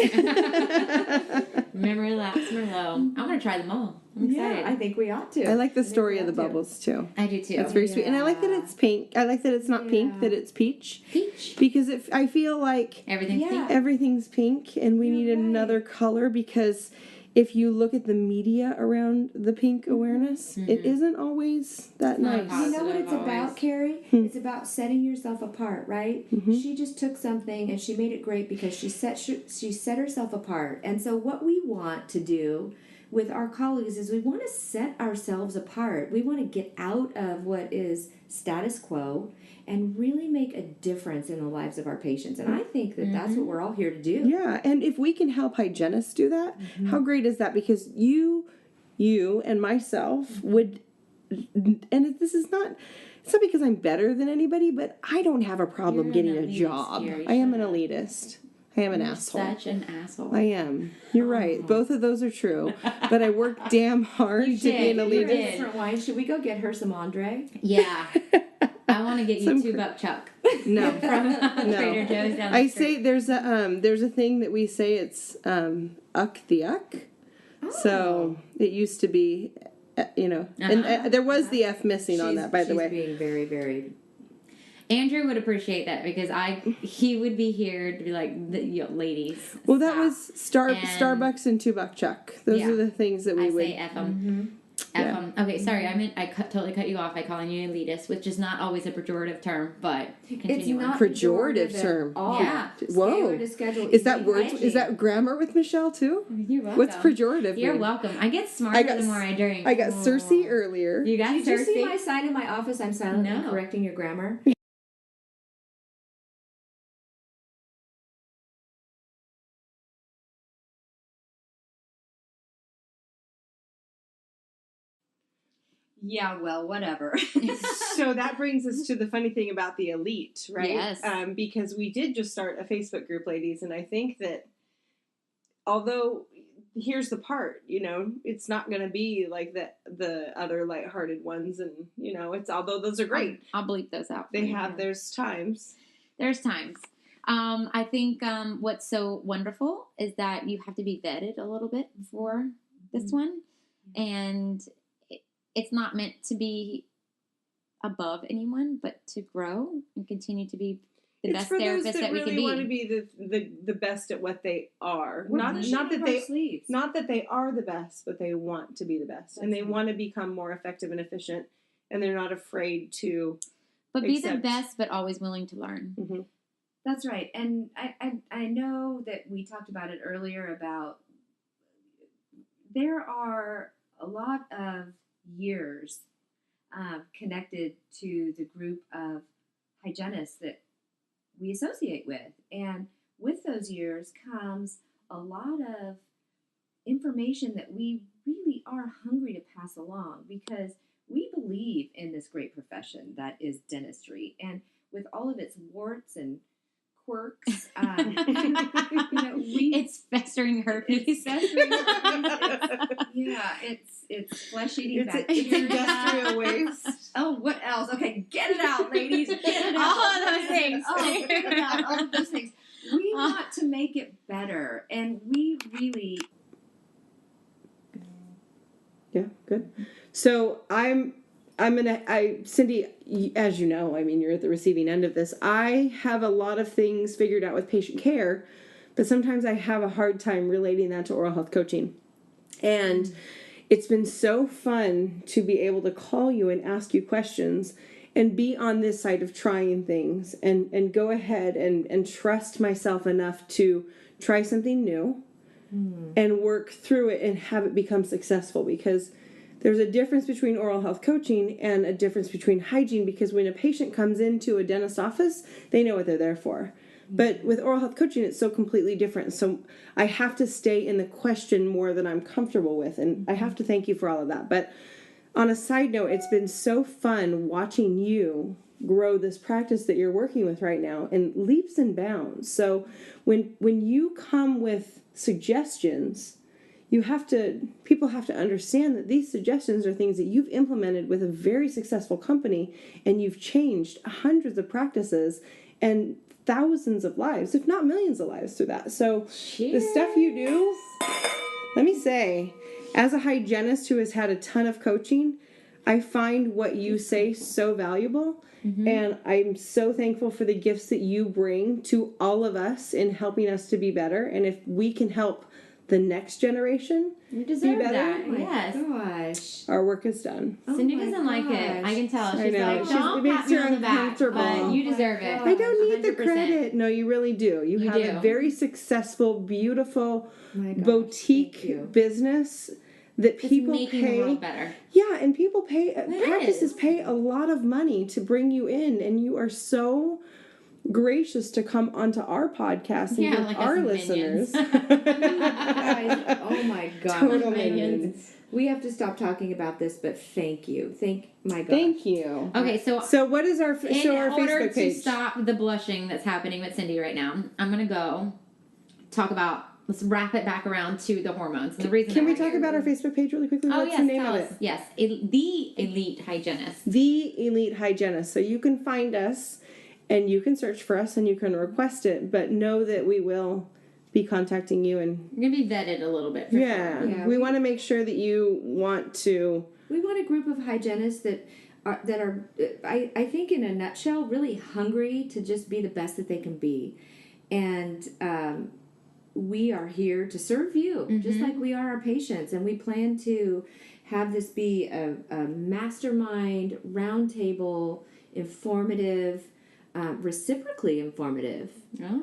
Memory Lapse Merlot. I'm going to try them all. I'm excited. Yeah, I think we ought to. I like the story of the bubbles too. I do too. That's very sweet, and I like that it's pink. I like that it's not pink; that it's peach. Peach. Because I feel like Everything's pink. everything's pink, and we need another color. Because if you look at the media around the pink awareness, it isn't always that nice. You know what it's about, Carrie? It's about setting yourself apart, right? She just took something and she made it great because she set herself apart. And so what we want to do with our colleagues is we want to set ourselves apart. We want to get out of what is status quo and really make a difference in the lives of our patients. And I think that that's what we're all here to do. Yeah, and if we can help hygienists do that, how great is that? Because you and myself would, and this is not, it's not because I'm better than anybody, but I don't have a problem getting a job. I am an elitist. I am an asshole. Such an asshole. I am. You're right. Both of those are true. But I work damn hard to be an elitist. Different wine. Should we go get her some Andre? Yeah. I want to get you two buck chuck. No. From Trader Joe's down the I street. say there's a thing that we say it's uck the uck. So it used to be, and there was the F missing on that, by the way. She's being very, very... Andrew would appreciate that because he would be here to be like, ladies. Well, that was Starbucks and 2 buck chuck. Those are the things that we would say F them. Okay, sorry, I totally cut you off by calling you elitist, which is not always a pejorative term, but continue. It's not pejorative term. Yeah. Whoa. Is that words? Is that grammar with Michelle too? You're welcome. What's pejorative? You're welcome. I get smarter the more I drink. I got Cersei earlier. You got Did Cersei? you see my sign in my office? I'm silently correcting your grammar. Yeah, well, whatever. So that brings us to the funny thing about the elite, right? Yes. Because we did just start a Facebook group, ladies, and I think that although here's the part, it's not going to be like the other lighthearted ones, and it's although those are great. I'll bleep those out. There's times. There's times. I think what's so wonderful is that you have to be vetted a little bit before this one, and it's not meant to be above anyone, but to grow and continue to be the best therapist that we can be. It's for those that really want to be the best at what they are. Not that they are the best, but they want to be the best, and they want to become more effective and efficient, and they're not afraid to. But be the best, but always willing to learn. Mm-hmm. That's right, and I know that we talked about it earlier about there are a lot of years connected to the group of hygienists that we associate with. And with those years comes a lot of information that we really are hungry to pass along because we believe in this great profession that is dentistry. And with all of its warts and quirks, it's festering herpes. It's flesh-eating It's bacteria. industrial waste. Oh, what else? Okay, get it out, ladies. Get it out. All of those things. Oh, get it out. All of those things. We want to make it better, and we really... Yeah, good. So Cyndee, as you know, you're at the receiving end of this. I have a lot of things figured out with patient care, but sometimes I have a hard time relating that to oral health coaching. And it's been so fun to be able to call you and ask you questions and be on this side of trying things and go ahead and trust myself enough to try something new and work through it and have it become successful, because there's a difference between oral health coaching and a difference between hygiene, because when a patient comes into a dentist's office, they know what they're there for. But with oral health coaching, it's so completely different. So I have to stay in the question more than I'm comfortable with. And I have to thank you for all of that. But on a side note, it's been so fun watching you grow this practice that you're working with right now in leaps and bounds. So when you come with suggestions, people have to understand that these suggestions are things that you've implemented with a very successful company, and you've changed hundreds of practices and thousands of lives, if not millions of lives through that. So the stuff you do, let me say, as a hygienist who has had a ton of coaching, I find what you say so valuable. And I'm so thankful for the gifts that you bring to all of us in helping us to be better. And if we can help the next generation you deserve be better, that. Oh yes. Gosh. our work is done. Cyndee doesn't like it. I can tell. She's like, it don't makes pat me her on the back, uncomfortable. but you deserve it. I don't need the 100%. credit. No, you really do. You have do. a very successful, beautiful My gosh, boutique thank you. business that people making pay. the world better. Yeah, and people pay, It practices is. pay a lot of money to bring you in, and you are so gracious to come onto our podcast and give like our us listeners. Guys, oh my God. Total minions. minions. We have to stop talking about this, but thank you. My God. Thank you. Okay, So what is our in our order Facebook to page? stop the blushing that's happening with Cyndee right now, I'm going to go talk about, let's wrap it back around to the hormones. And the reason Can we that talk about our Facebook page really quickly? Oh, What's yes, the name tell of us. it? Yes, The Elite Hygienist. The Elite Hygienist. So you can find us and you can search for us and you can request it, but know that we will be contacting you and You're going to be vetted a little bit. For yeah, sure. Yeah, we want to make sure that you want to. We want a group of hygienists that are I think in a nutshell, really hungry to just be the best that they can be. And we are here to serve you, just like we are our patients. And we plan to have this be a mastermind, roundtable, informative, reciprocally informative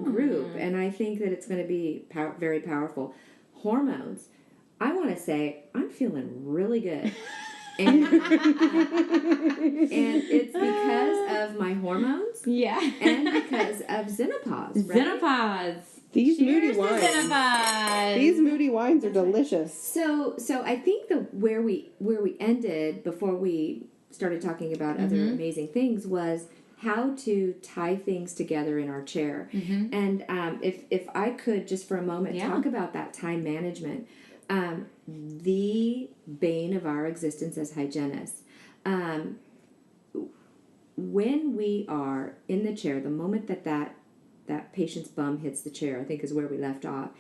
group. And I think that it's going to be very powerful. Hormones. I want to say I'm feeling really good. And it's because of my hormones. Yeah. And because of Xenopause, right? Xenopause. These Cheers moody to wines. Xenopause. These moody wines are delicious. So I think where we ended before we started talking about other amazing things was how to tie things together in our chair. And if I could just for a moment talk about that time management, the bane of our existence as hygienists. When we are in the chair, the moment that patient's bum hits the chair, I think is where we left off,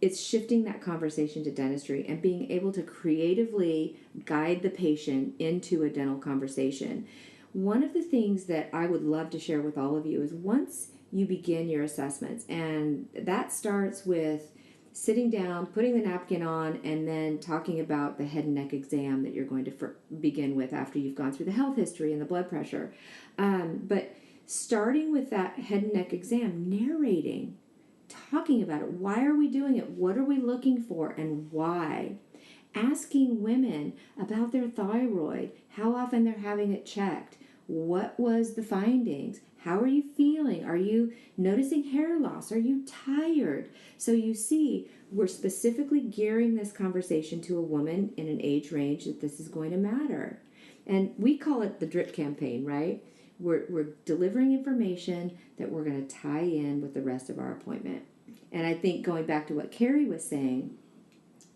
it's shifting that conversation to dentistry and being able to creatively guide the patient into a dental conversation. One of the things that I would love to share with all of you is once you begin your assessments, and that starts with sitting down, putting the napkin on, and then talking about the head and neck exam that you're going to begin with after you've gone through the health history and the blood pressure. But starting with that head and neck exam, narrating, talking about it. Why are we doing it? What are we looking for and why? Asking women about their thyroid, how often they're having it checked. What was the findings? How are you feeling? Are you noticing hair loss? Are you tired? So you see, we're specifically gearing this conversation to a woman in an age range that this is going to matter. And we call it the drip campaign, right? We're delivering information that we're going to tie in with the rest of our appointment. And I think going back to what Carrie was saying,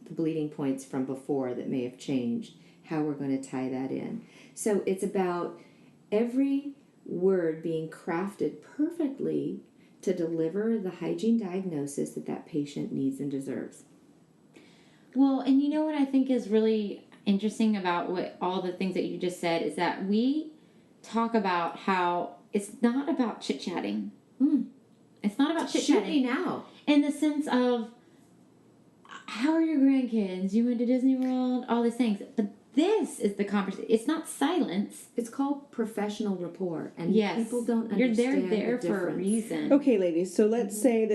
the bleeding points from before that may have changed, how we're going to tie that in. So it's about every word being crafted perfectly to deliver the hygiene diagnosis that patient needs and deserves. Well, and you know what I think is really interesting about what all the things that you just said is that we talk about how it's not about chit-chatting. It's not about chit-chatting. Shoot me now. In the sense of, how are your grandkids? You went to Disney World? All these things. But this is the conversation. It's not silence. It's called professional rapport, and Yes. people don't You're understand there the for a difference. reason. Okay, ladies, so let's say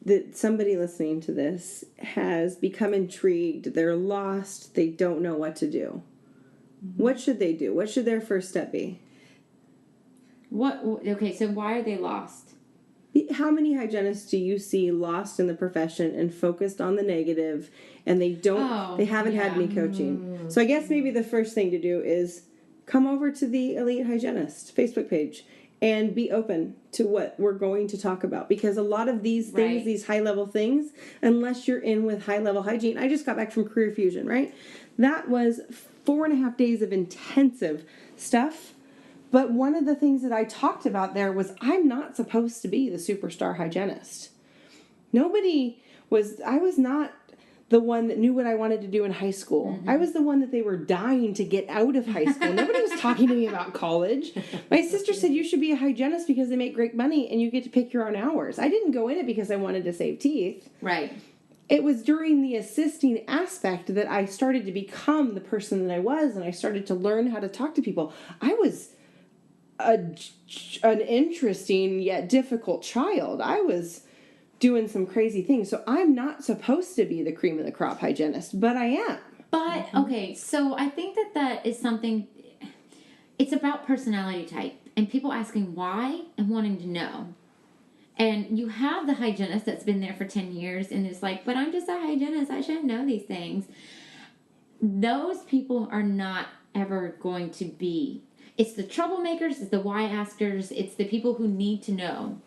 that somebody listening to this has become intrigued, they're lost, they don't know what to do. What should they do? What should their first step be? Okay, so why are they lost? How many hygienists do you see lost in the profession and focused on the negative, and they haven't had any coaching? So I guess maybe the first thing to do is come over to the Elite Hygienist Facebook page and be open to what we're going to talk about, because a lot of these things, Right. these high level things, unless you're in with high level hygiene. I just got back from Career Fusion, right? That was 4.5 days of intensive stuff. But one of the things that I talked about there was I'm not supposed to be the superstar hygienist. I was not the one that knew what I wanted to do in high school. I was the one that they were dying to get out of high school. Nobody was talking to me about college. My sister said you should be a hygienist because they make great money and you get to pick your own hours. I didn't go in it because I wanted to save teeth. Right. It was during the assisting aspect that I started to become the person that I was, and I started to learn how to talk to people. I was an interesting yet difficult child. I was doing some crazy things. So I'm not supposed to be the cream of the crop hygienist, but I am. But, okay, so I think that is something, it's about personality type and people asking why and wanting to know. And you have the hygienist that's been there for 10 years and is like, but I'm just a hygienist. I shouldn't know these things. Those people are not ever going to be. It's the troublemakers, it's the why askers, it's the people who need to know.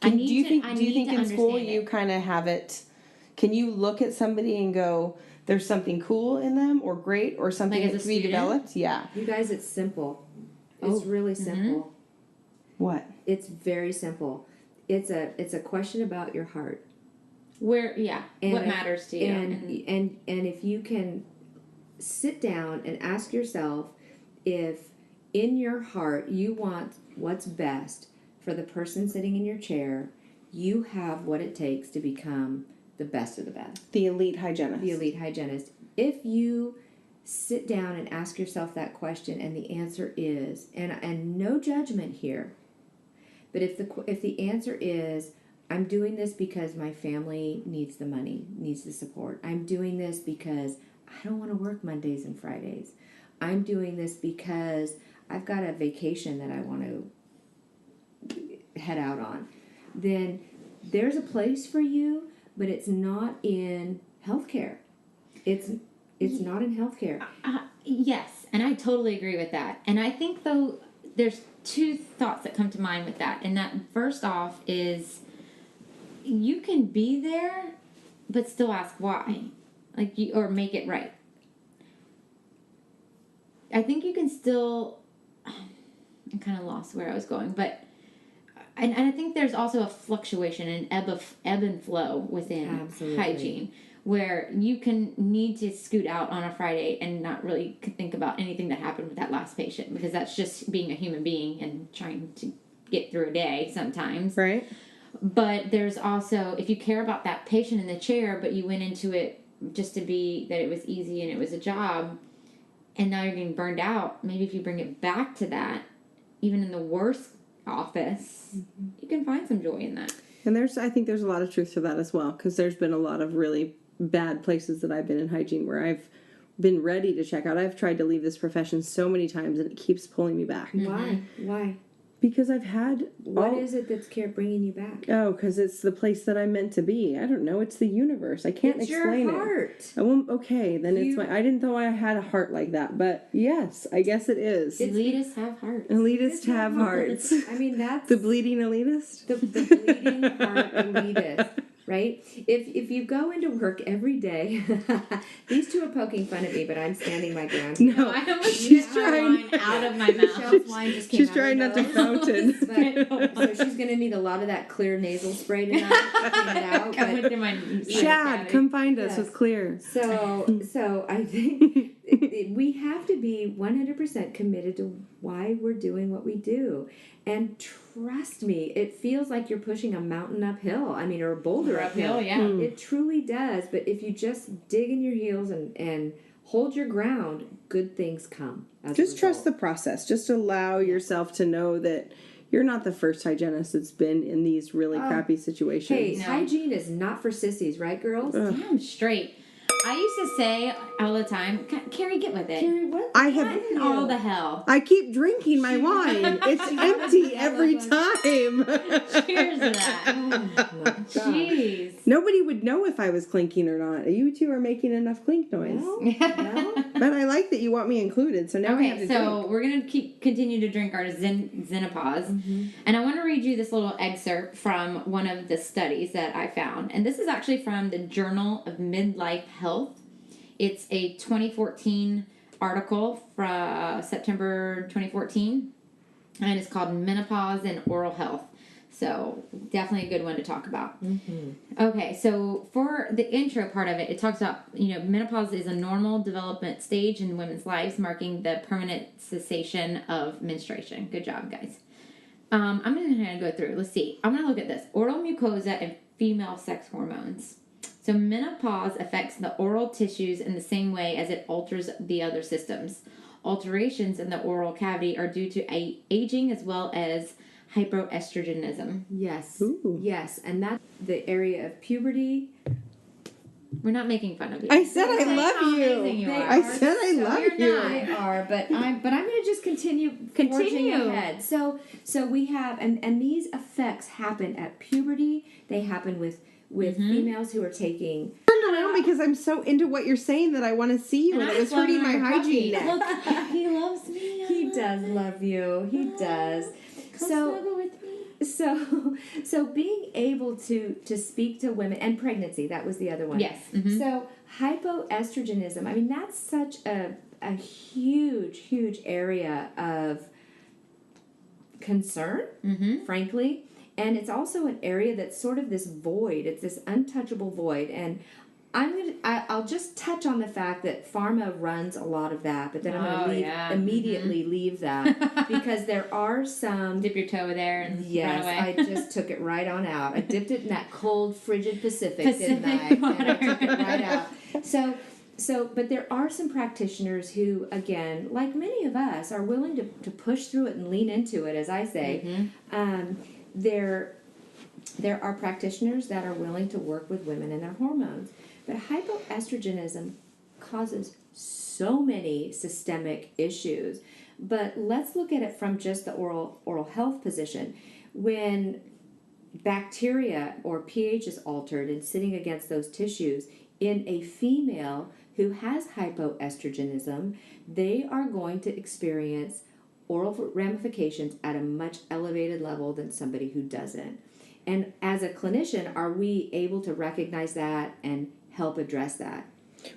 Do you think in school you kind of have it? Can you look at somebody and go, there's something cool in them or great or something Like that can be developed? Yeah. You guys, it's simple. It's really simple. What? It's very simple. It's a question about your heart. What matters to you. And if you can sit down and ask yourself if in your heart you want what's best for the person sitting in your chair, you have what it takes to become the best of the best. The elite hygienist. The elite hygienist. If you sit down and ask yourself that question and the answer is, and no judgment here, but if the answer is, I'm doing this because my family needs the money, needs the support. I'm doing this because I don't want to work Mondays and Fridays. I'm doing this because I've got a vacation that I want to head out on. Then there's a place for you, but it's not in healthcare. It's not in healthcare. Yes, and I totally agree with that. And I think, though, there's two thoughts that come to mind with that. And that, first off, is you can be there, but still ask why. Or make it right. I think you can still... I'm kind of lost where I was going, but... And I think there's also a fluctuation, an ebb and flow within hygiene, where you can need to scoot out on a Friday and not really think about anything that happened with that last patient, because that's just being a human being and trying to get through a day sometimes. Right. But there's also, if you care about that patient in the chair, but you went into it just to be that it was easy and it was a job, and now you're getting burned out, maybe if you bring it back to that, even in the worst office, you can find some joy in that. And I think there's a lot of truth to that as well, because there's been a lot of really bad places that I've been in hygiene where I've been ready to check out. I've tried to leave this profession so many times and it keeps pulling me back. Why? Because I've had... What is it that's bringing you back? Oh, because it's the place that I'm meant to be. I don't know. It's the universe. I can't explain it. It's your heart. Okay, then it's my... I didn't know I had a heart like that, but yes, I guess it is. Elitists have hearts. Elitists have hearts. I mean, that's... The bleeding elitist? The bleeding heart elitist. Right? If you go into work every day, these two are poking fun at me, but I'm standing my ground. No, I almost she's trying out of my mouth. Michelle's wine just came she's out trying of not to fountain. So she's going to need a lot of that clear nasal spray tonight to clean it out. Come into my Shad, come find us with clear. So I think we have to be 100% committed to why we're doing what we do. And trust me, it feels like you're pushing a mountain uphill. I mean, or a boulder uphill. Yeah. It truly does. But if you just dig in your heels and hold your ground, good things come. Just trust the process. Just allow yourself to know that you're not the first hygienist that's been in these really crappy situations. Hey, hygiene is not for sissies, right, girls? Damn straight. I used to say all the time, Carrie, get with it. Carrie, what? All the hell. I keep drinking my wine. It's empty every time. Cheers to that. Oh, my God. Jeez. Nobody would know if I was clinking or not. You two are making enough clink noise. No. But I like that you want me included, so now we have to drink. We're going to continue to drink our Zenopause. And I want to read you this little excerpt from one of the studies that I found. And this is actually from the Journal of Midlife Health. It's a 2014 article from September 2014. And it's called Menopause and Oral Health. So definitely a good one to talk about. Okay, so for the intro part of it, it talks about, menopause is a normal development stage in women's lives, marking the permanent cessation of menstruation. Good job, guys. I'm going to go through. Let's see. I'm going to look at this. Oral mucosa and female sex hormones. So menopause affects the oral tissues in the same way as it alters the other systems. Alterations in the oral cavity are due to aging as well as hypoestrogenism. Yes. Ooh. Yes. And that's the area of puberty, We're not making fun of you. I said We're I saying love how you. amazing you are. I said I love You're you. not. They are, but I'm going to just continue forging ahead. So we have, and these effects happen at puberty. They happen with females who are taking. Turned around because I'm so into what you're saying that I want to see you, and it was hurting my hygiene neck. Look, he loves me. He does love you. He does. Come snuggle with me. So being able to speak to women and pregnancy, that was the other one. Yes. Mm-hmm. So hypoestrogenism, I mean, that's such a huge area of concern, frankly. And it's also an area that's sort of this void. It's this untouchable void. And I'll just touch on the fact that pharma runs a lot of that, but then I'm going to immediately leave that because there are some. Dip your toe there and yes, run away. I just took it right on out. I dipped it in that cold, frigid Pacific, didn't I? water. And I took it right out. So, but there are some practitioners who, again, like many of us, are willing to push through it and lean into it, as I say. There are practitioners that are willing to work with women and their hormones. But hypoestrogenism causes so many systemic issues. But let's look at it from just the oral health position. When bacteria or pH is altered and sitting against those tissues in a female who has hypoestrogenism, they are going to experience oral ramifications at a much elevated level than somebody who doesn't. And as a clinician, are we able to recognize that and help address that?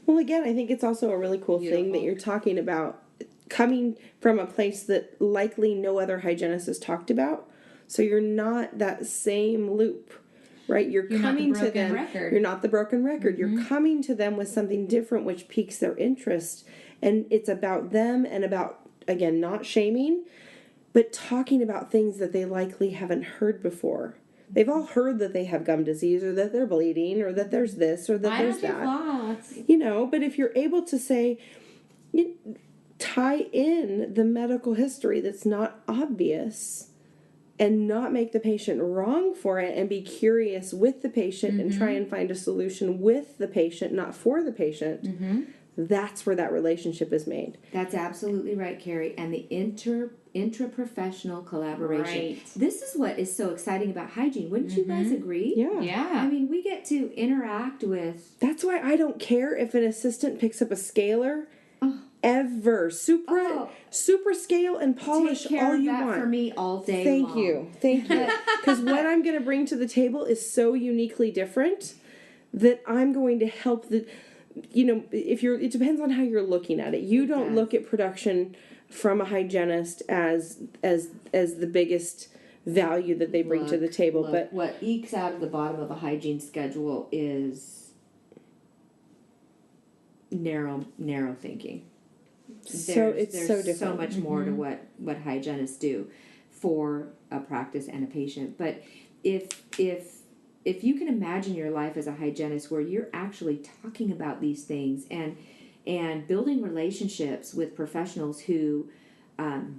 Well, again, I think it's also a really cool thing that you're talking about coming from a place that likely no other hygienist has talked about. So you're not that same loop, right? You're coming to them. You're not the broken record. You're coming to them with something different, which piques their interest. And it's about them and about, again, not shaming, but talking about things that they likely haven't heard before. They've all heard that they have gum disease or that they're bleeding or that there's this or that there's that. You know, but if you're able to say, tie in the medical history that's not obvious and not make the patient wrong for it and be curious with the patient and try and find a solution with the patient, not for the patient, that's where that relationship is made. That's absolutely right, Carrie. And the intraprofessional collaboration. Right. This is what is so exciting about hygiene. Wouldn't you guys agree? Yeah. I mean, we get to interact with... That's why I don't care if an assistant picks up a scaler ever. Super scale and polish take care all of you that want. For me all day Thank long. you. Because what I'm going to bring to the table is so uniquely different that I'm going to help the... You know, it depends on how you're looking at it. You don't look at production from a hygienist as the biggest value that they bring to the table. But what ekes out of the bottom of a hygiene schedule is narrow thinking. There's so different. So much more to what hygienists do for a practice and a patient. But if you can imagine your life as a hygienist where you're actually talking about these things and building relationships with professionals who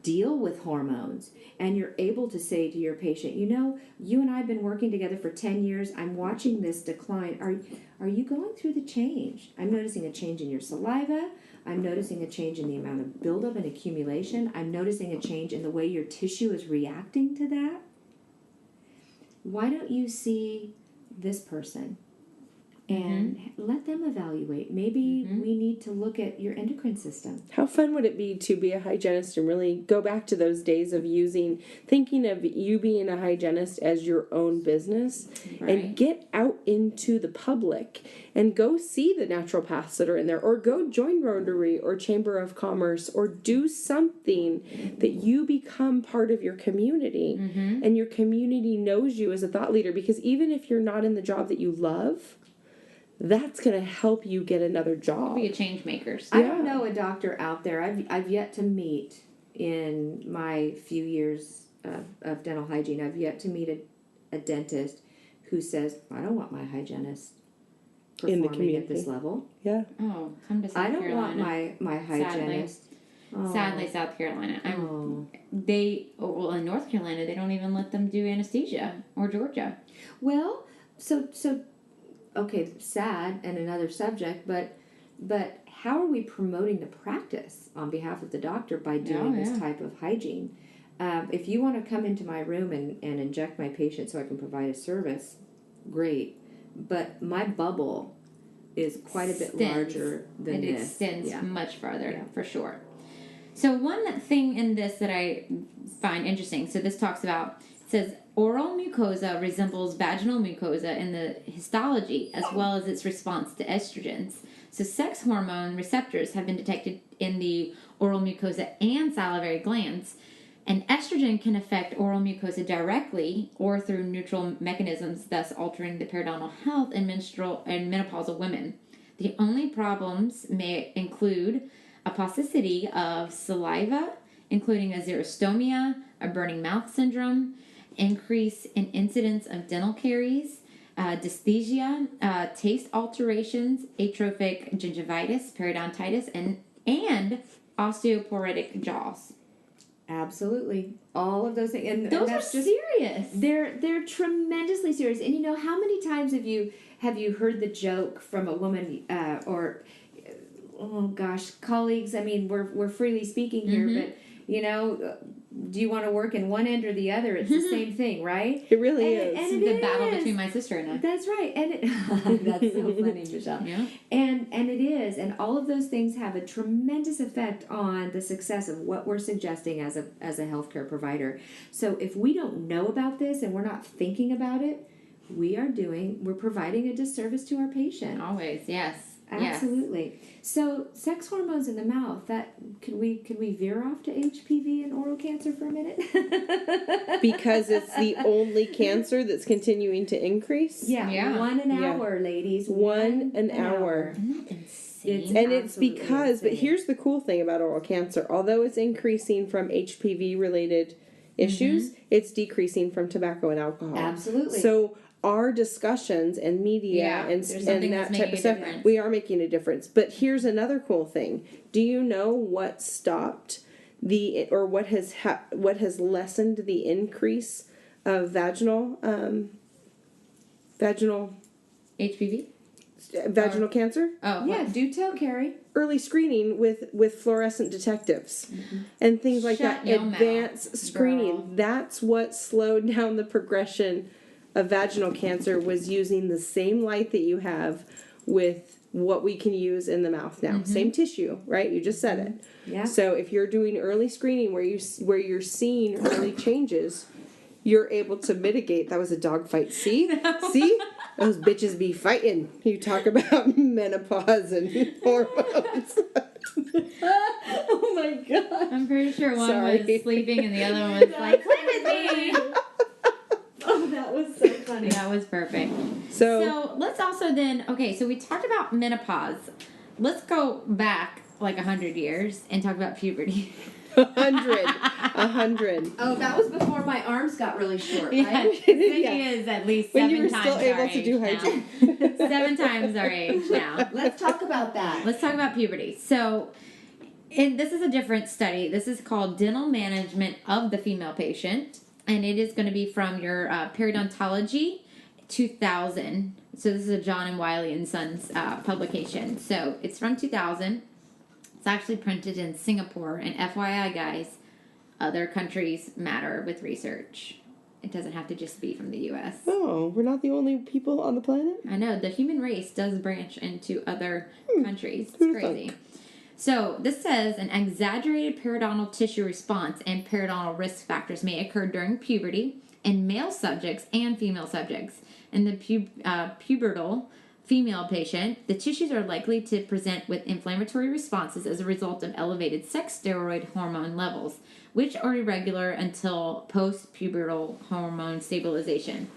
deal with hormones, and you're able to say to your patient, you know, you and I have been working together for 10 years. I'm watching this decline. Are you going through the change? I'm noticing a change in your saliva. I'm noticing a change in the amount of buildup and accumulation. I'm noticing a change in the way your tissue is reacting to that. Why don't you see this person and let them evaluate? Maybe we need to look at your endocrine system. How fun would it be to be a hygienist and really go back to those days of thinking of you being a hygienist as your own business and get out into the public and go see the naturopaths that are in there, or go join Rotary or Chamber of Commerce, or do something that you become part of your community and your community knows you as a thought leader. Because even if you're not in the job that you love, that's going to help you get another job. Be a change makers. I don't know a doctor out there. I've yet to meet in my few years of dental hygiene. I've yet to meet a dentist who says, I don't want my hygienist performing in the community at this level. Yeah. Oh, come to South I don't Carolina. want my hygienist. Sadly, South Carolina. In North Carolina, they don't even let them do anesthesia, or Georgia. Well, so okay, sad and another subject, but how are we promoting the practice on behalf of the doctor by doing this type of hygiene? If you want to come into my room and inject my patient so I can provide a service, great. But my bubble is quite a bit larger than this. It extends much farther, for sure. So one thing in this that I find interesting, so this talks about, it says, oral mucosa resembles vaginal mucosa in the histology as well as its response to estrogens. So sex hormone receptors have been detected in the oral mucosa and salivary glands. And estrogen can affect oral mucosa directly or through neutral mechanisms, thus altering the periodontal health in menstrual and menopausal women. The only problems may include aposticity of saliva, including a xerostomia, a burning mouth syndrome, increase in incidence of dental caries, dysthesia, taste alterations, atrophic gingivitis, periodontitis, and osteoporotic jaws. Absolutely. All of those things. And those that's are just serious. They're tremendously serious. And how many times have you heard the joke from a woman or colleagues? I mean, we're freely speaking here, but do you want to work in one end or the other? It's the same thing, right? It really is. And the battle between my sister and I. That's right. And that's so funny, Michelle. Yeah. And it is. And all of those things have a tremendous effect on the success of what we're suggesting as a healthcare provider. So if we don't know about this and we're not thinking about it, we're providing a disservice to our patient. Always, yes. Absolutely. Yes. So sex hormones in the mouth, that could we veer off to HPV and oral cancer for a minute? Because it's the only cancer that's continuing to increase? Yeah. 1 an hour, ladies. 1 an hour. Isn't that insane? It's because, but here's the cool thing about oral cancer. Although it's increasing from HPV-related issues, it's decreasing from tobacco and alcohol. Absolutely. So our discussions and media and that type of stuff, we are making a difference. But here's another cool thing. Do you know what stopped what has lessened the increase of vaginal HPV? Vaginal cancer? Oh, yeah, do tell, Carrie. Early screening with fluorescent detectives and things like that. Advanced screening. Girl. That's what slowed down the progression of vaginal cancer, was using the same light that you have with what we can use in the mouth now. Same tissue, right? You just said it. Yeah. So if you're doing early screening where you're seeing early changes, you're able to mitigate. That was a dog fight. See? No. See? Those bitches be fighting. You talk about menopause and hormones. Oh my God. I'm pretty sure one was sleeping and the other one was like, play with me. Oh, that was so funny. That was perfect. So let's also then, so we talked about menopause. Let's go back like 100 years and talk about puberty. 100. Oh, that was before my arms got really short, right? Yeah, Cyndee is at least when 7 you were times still able our to age do now. hygiene. 7 times our age now. Let's talk about that. Let's talk about puberty. So, this is a different study. This is called Dental Management of the Female Patient, and it is going to be from your Periodontology 2000. So this is a John and Wiley and Sons publication. So it's from 2000. It's actually printed in Singapore. And FYI, guys, other countries matter with research. It doesn't have to just be from the U.S. Oh, we're not the only people on the planet? I know. The human race does branch into other countries. It's crazy. So this says an exaggerated periodontal tissue response and periodontal risk factors may occur during puberty in male subjects and female subjects. In the pubertal female patient, the tissues are likely to present with inflammatory responses as a result of elevated sex steroid hormone levels, which are irregular until post-pubertal hormone stabilization.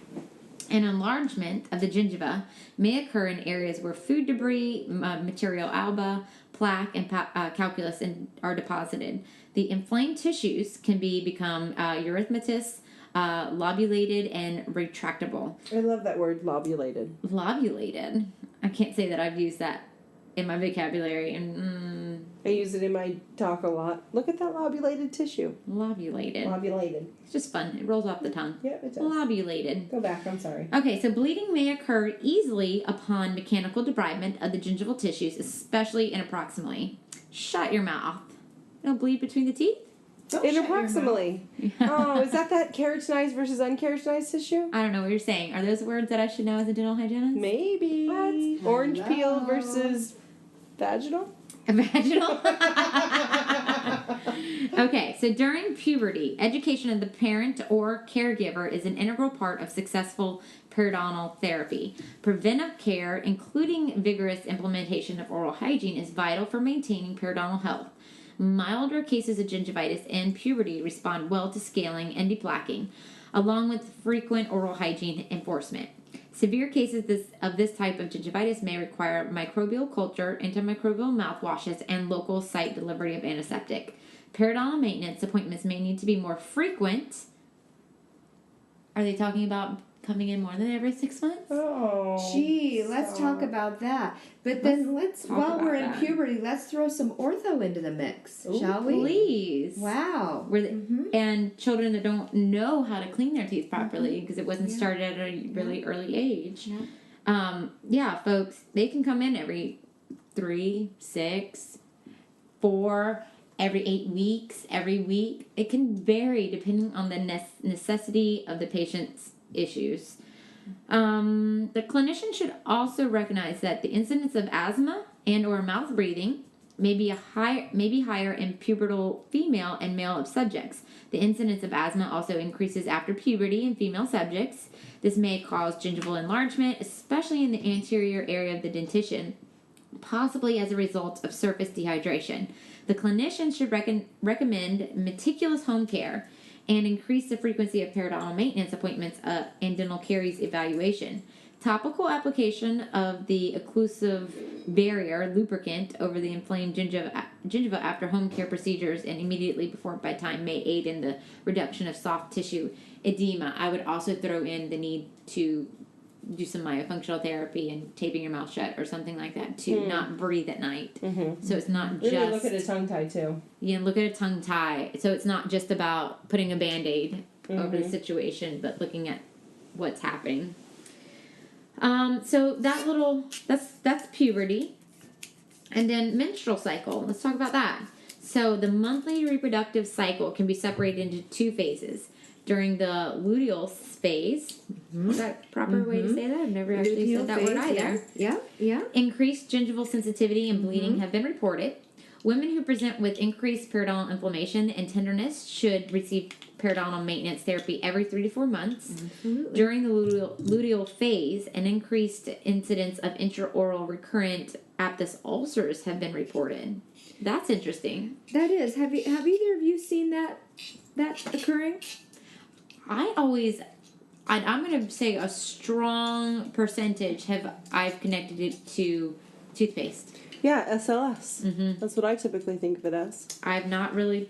An enlargement of the gingiva may occur in areas where food debris, material alba, plaque, and calculus are deposited. The inflamed tissues can become erythematous, lobulated, and retractable. I love that word, lobulated. Lobulated. I can't say that I've used that in my vocabulary in I use it in my talk a lot. Look at that lobulated tissue. Lobulated. Lobulated. It's just fun. It rolls off the tongue. Yeah, it does. Lobulated. Go back, I'm sorry. Okay, so bleeding may occur easily upon mechanical debridement of the gingival tissues, especially interproximally. Shut your mouth. It'll bleed between the teeth? Interproximally. Oh, is that keratinized versus unkeratinized tissue? I don't know what you're saying. Are those words that I should know as a dental hygienist? Maybe. What? Orange peel versus vaginal? Vaginal? Okay, so during puberty, education of the parent or caregiver is an integral part of successful periodontal therapy. Preventive care, including vigorous implementation of oral hygiene, is vital for maintaining periodontal health. Milder cases of gingivitis in puberty respond well to scaling and deplaquing, along with frequent oral hygiene enforcement. Severe cases of this type of gingivitis may require microbial culture, antimicrobial mouthwashes, and local site delivery of antiseptic. Periodontal maintenance appointments may need to be more frequent. Are they talking about coming in more than every 6 months? Oh. Gee, let's talk about that. But then while we're in that. puberty, let's throw some ortho into the mix, shall we? Please. Wow. And children that don't know how to clean their teeth properly because it wasn't started at a really early age. Yeah, folks, they can come in every 3, 6, 4, every 8 weeks, every week. It can vary depending on the necessity of the patient's issues. The clinician should also recognize that the incidence of asthma and or mouth breathing may be higher in pubertal female and male subjects. The incidence of asthma also increases after puberty in female subjects. This may cause gingival enlargement, especially in the anterior area of the dentition, possibly as a result of surface dehydration. The clinician should recommend meticulous home care and increase the frequency of periodontal maintenance appointments and dental caries evaluation. Topical application of the occlusive barrier lubricant over the inflamed gingiva after home care procedures and immediately before bedtime may aid in the reduction of soft tissue edema. I would also throw in the need to do some myofunctional therapy and taping your mouth shut or something like that to not breathe at night. So it's not just... Really look at a tongue tie, too. Yeah, look at a tongue tie. So it's not just about putting a Band-Aid over the situation, but looking at what's happening. So that's puberty. And then menstrual cycle. Let's talk about that. So the monthly reproductive cycle can be separated into 2 phases. During the luteal phase, is that a proper way to say that? I've never actually said that word either. Yeah. Increased gingival sensitivity and bleeding have been reported. Women who present with increased periodontal inflammation and tenderness should receive periodontal maintenance therapy every 3 to 4 months. Absolutely. During the luteal phase, an increased incidence of intraoral recurrent aphthous ulcers have been reported. That's interesting. That is. Have either of you seen that occurring? I'm going to say a strong percentage I've connected it to toothpaste. Yeah, SLS. That's what I typically think of it as. I've not really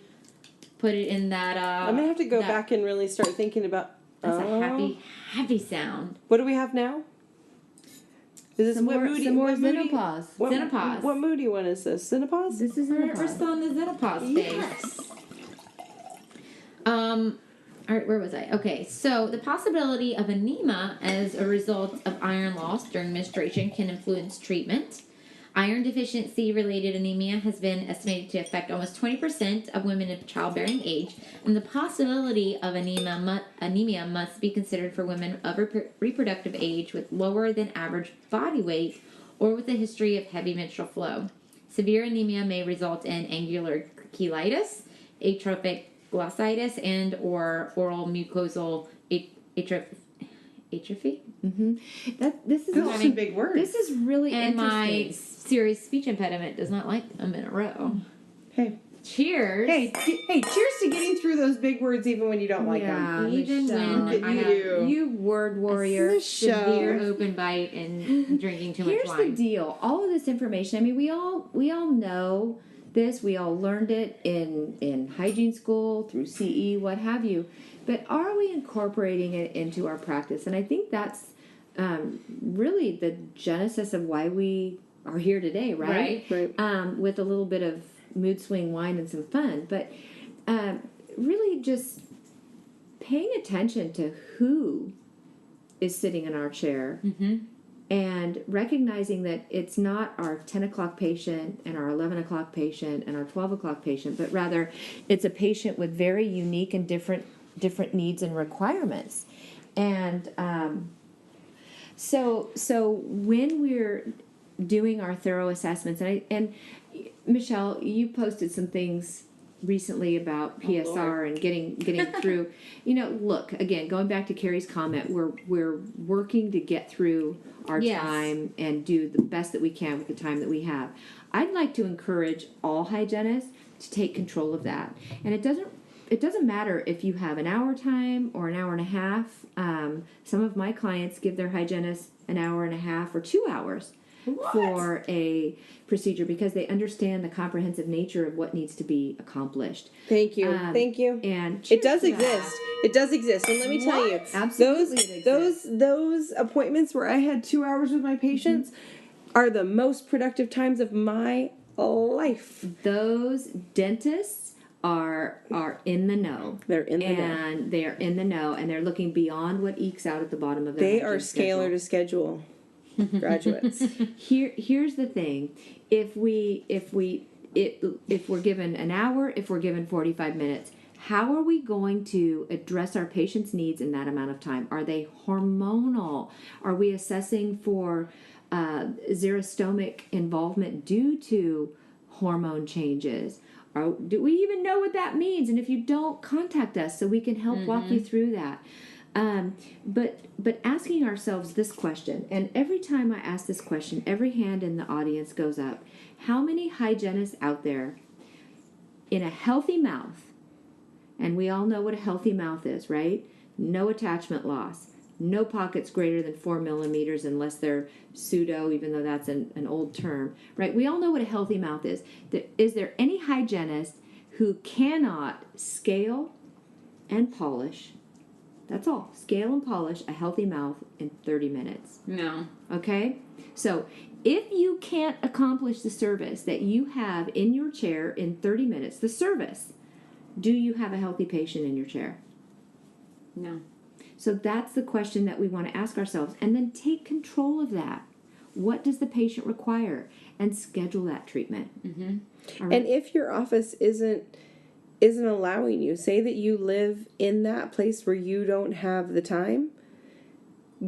put it in that. I'm going to have to go back and really start thinking about... That's a happy sound. What do we have now? Is this Some more Xenopause. Xenopause. What moody one is this? Xenopause? This is We're Xenopause. still in the Xenopause phase. Yes. All right, where was I? Okay, so the possibility of anemia as a result of iron loss during menstruation can influence treatment. Iron deficiency related anemia has been estimated to affect almost 20% of women of childbearing age, and the possibility of anemia must be considered for women of reproductive age with lower than average body weight or with a history of heavy menstrual flow. Severe anemia may result in angular cheilitis, atrophic glossitis, and or oral mucosal atrophy. This is Those are some big words. This is really And my interesting. serious speech impediment does not like them in a row. Hey. Cheers. Hey, cheers to getting through those big words even when you don't like them. Even Michelle. when I have You word warrior. severe open bite and drinking too much Here's wine. the deal. All of this information, I mean, we all know this. We all learned it in hygiene school, through CE, what have you. But are we incorporating it into our practice? And I think that's really the genesis of why we are here today, right? Right. With a little bit of mood swing wine and some fun, but really just paying attention to who is sitting in our chair and recognizing that it's not our 10 o'clock patient and our 11 o'clock patient and our 12 o'clock patient, but rather it's a patient with very unique and different needs and requirements. And so when we're doing our thorough assessments, and Michelle, you posted some things recently about PSR and getting through. Look, again, going back to Carrie's comment, we're working to get through our time and do the best that we can with the time that we have. I'd like to encourage all hygienists to take control of that. And it doesn't matter if you have an hour time or an hour and a half. Some of my clients give their hygienists an hour and a half or 2 hours for a procedure because they understand the comprehensive nature of what needs to be accomplished. Thank you. And it does exist. It does exist. And let me tell you, absolutely, those appointments where I had 2 hours with my patients are the most productive times of my life. Those dentists are in the know. They're in the know. And they're in the know, and they're looking beyond what ekes out at the bottom of their They are scalar to schedule graduates. Here's the thing: if we're given an hour, if we're given 45 minutes, how are we going to address our patients' needs in that amount of time? Are they hormonal? Are we assessing for xerostomic involvement due to hormone changes? Do we even know what that means? And if you don't, contact us so we can help walk you through that. But asking ourselves this question, and every time I ask this question, every hand in the audience goes up. How many hygienists out there in a healthy mouth, and we all know what a healthy mouth is, right? No attachment loss, no pockets greater than 4 millimeters unless they're pseudo, even though that's an old term, right? We all know what a healthy mouth is. Is there any hygienist who cannot scale and polish? That's all. Scale and polish a healthy mouth in 30 minutes. No. Okay? So if you can't accomplish the service that you have in your chair in 30 minutes, the service, do you have a healthy patient in your chair? No. So that's the question that we want to ask ourselves. And then take control of that. What does the patient require? And schedule that treatment. All right? And if your office isn't allowing you, say that you live in that place where you don't have the time,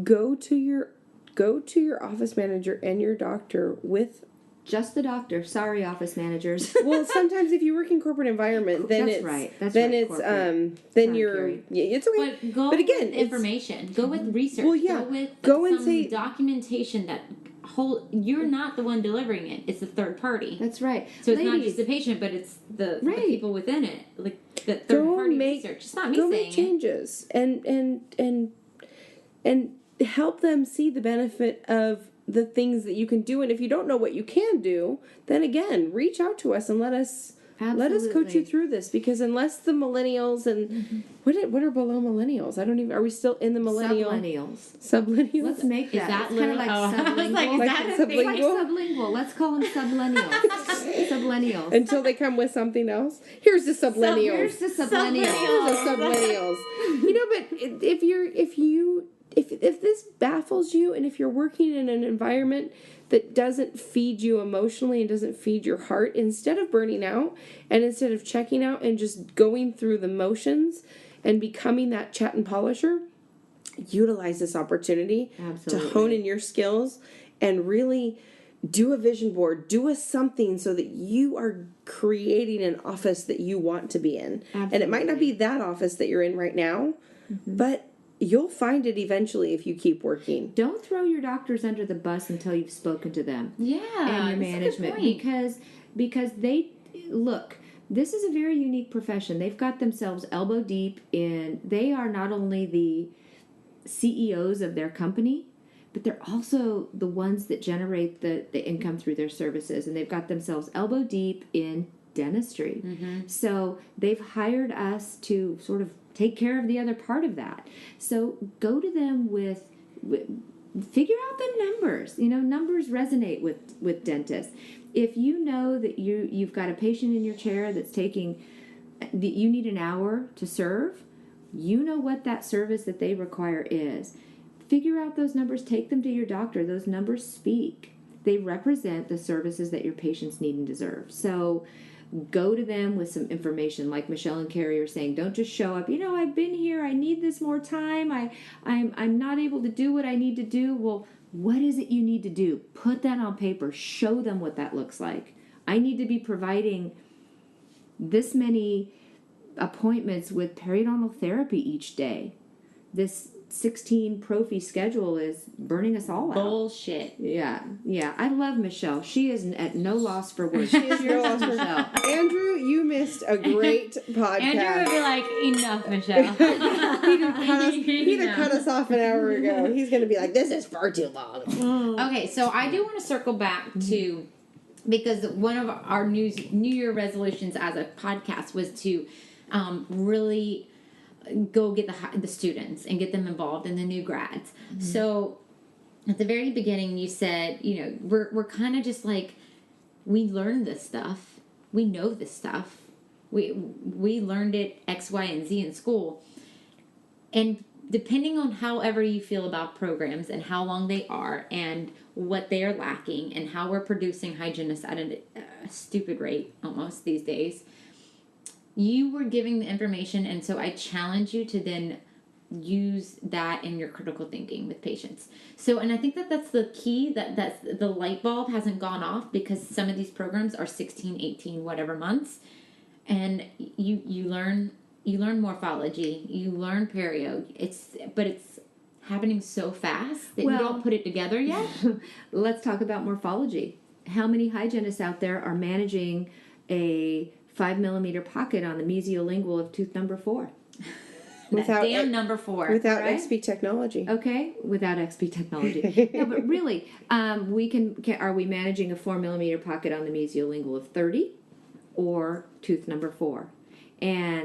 go to your office manager and your doctor with just the doctor. Sorry, office managers. Well, sometimes if you work in corporate environment, then it's it's okay. But again, with information. Go with research. Well, yeah. Go with some documentation that you're not the one delivering it. It's a third party. That's right. So it's not just the patient, but it's the people within it. Like the third party research. It's not me saying make changes and help them see the benefit of the things that you can do. And if you don't know what you can do, then again, reach out to us and let us coach you through this, because unless the millennials and what are below millennials? I don't even. Are we still in the millennial? Sublennials. Let's make that. Is that kind of like sublingual. Sublingual. Let's call them sublennials. Sublennials. Until they come with something else. Here's the sublennials. Here's the sublennials. But if this baffles you, and if you're working in an environment that doesn't feed you emotionally and doesn't feed your heart, instead of burning out and instead of checking out and just going through the motions and becoming that chat and polisher, utilize this opportunity to hone in your skills and really do a vision board, do a something so that you are creating an office that you want to be in. And it might not be that office that you're in right now, but you'll find it eventually if you keep working. Don't throw your doctors under the bus until you've spoken to them. Yeah, and your management, because they look. This is a very unique profession. They've got themselves elbow deep in. They are not only the CEOs of their company, but they're also the ones that generate the income through their services, and they've got themselves elbow deep in dentistry. So they've hired us to sort of take care of the other part of that. So go to them with figure out the numbers. Numbers resonate with dentists. if you know that you've got a patient in your chair that you need an hour to serve, you know what that service that they require is. Figure out those numbers, take them to your doctor. Those numbers speak. They represent the services that your patients need and deserve. So go to them with some information, like Michelle and Carrie are saying. Don't just show up, I've been here, I need this more time, I'm not able to do what I need to do. Well, what is it you need to do? Put that on paper. Show them what that looks like. I need to be providing this many appointments with periodontal therapy each day. This 16 prophy schedule is burning us all out. Bullshit. Yeah. I love Michelle. She is at no loss for words. She is no loss for Michelle. Andrew, you missed a great podcast. Andrew would be like, enough, Michelle. He'd have cut us off an hour ago. He's going to be like, this is far too long. Okay, so I do want to circle back to, because one of our New Year resolutions as a podcast was to really go get the students and get them involved in the new grads. Mm-hmm. So at the very beginning you said, we're kind of just like, we learned this stuff. We know this stuff. We learned it X, Y, and Z in school. And depending on however you feel about programs and how long they are and what they are lacking and how we're producing hygienists at a stupid rate almost these days, you were giving the information, and so I challenge you to then use that in your critical thinking with patients. So, and I think that's the key, that's the light bulb hasn't gone off, because some of these programs are 16, 18, whatever months, and you learn morphology, you learn perio. It's happening so fast that you don't put it together yet. Let's talk about morphology. How many hygienists out there are managing a 5mm pocket on the mesiolingual of tooth number 4? Without number 4. Without XP technology. Okay, without XP technology. No, but really, are we managing a 4mm pocket on the mesiolingual of 30 or tooth number 4?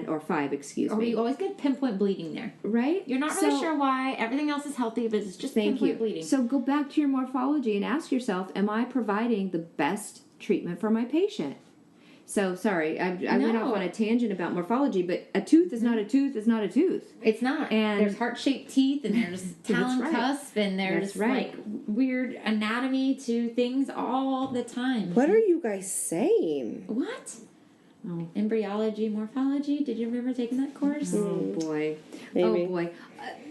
Or 5, excuse me. Or you always get pinpoint bleeding there. Right? You're not really sure why. Everything else is healthy, but it's just pinpoint bleeding. So go back to your morphology and ask yourself, am I providing the best treatment for my patient? So, sorry, I went off on a tangent about morphology, but a tooth is not a tooth is not a tooth. It's not. And there's heart-shaped teeth, and there's talon cusp, and there's like weird anatomy to things all the time. What are you guys saying? What? Oh. Embryology, morphology. Did you remember taking that course? Oh, boy. Maybe. Oh, boy.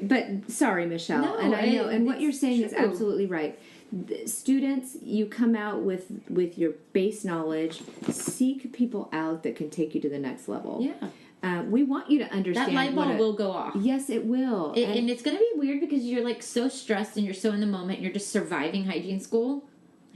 But, sorry, Michelle. No, and I know, and what you're saying is true. absolutely right. The students, you come out with your base knowledge. Seek people out that can take you to the next level. Yeah. We want you to understand. That light bulb will go off. Yes, it will. And it's going to be weird because you're like so stressed and you're so in the moment. You're just surviving hygiene school.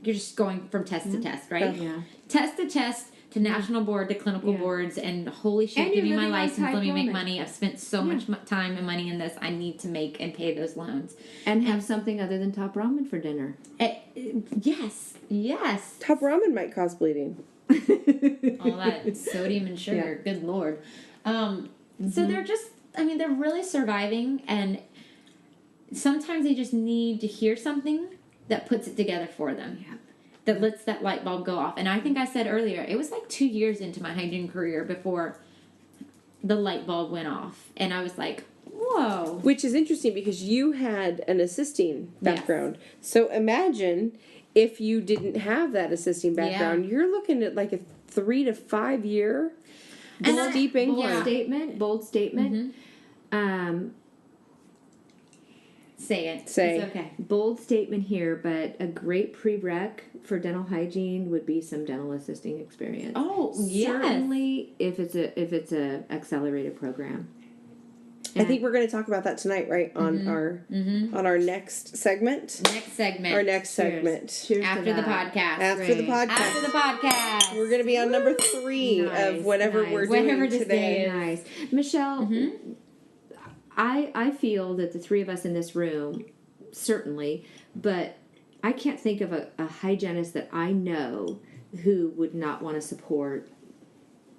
You're just going from test to test, right? Yeah. Test to test to national board to clinical boards, and holy shit, And give you're me my living on license, let me make high money. I've spent so much time and money in this. I need to make and pay those loans. And have something other than top ramen for dinner. Yes. Top ramen might cause bleeding. All that sodium and sugar, good lord. So they're just, they're really surviving, and sometimes they just need to hear something that puts it together for them. Yeah. That lets that light bulb go off. And I think I said earlier, it was like 2 years into my hygiene career before the light bulb went off. And I was like, whoa. Which is interesting because you had an assisting background. Yes. So imagine if you didn't have that assisting background. You're looking at like a 3 to 5 year bold statement. Mm-hmm. Say it. It's okay. Bold statement here, but a great prereq for dental hygiene would be some dental assisting experience. Oh, yes. Certainly, if it's a accelerated program. I think we're going to talk about that tonight, right? On our next segment. Our next segment. Cheers After the podcast. After the podcast. We're going to be on number 3 of whatever we're doing today. Nice. Michelle, I feel that the 3 of us in this room, certainly, but I can't think of a hygienist that I know who would not want to support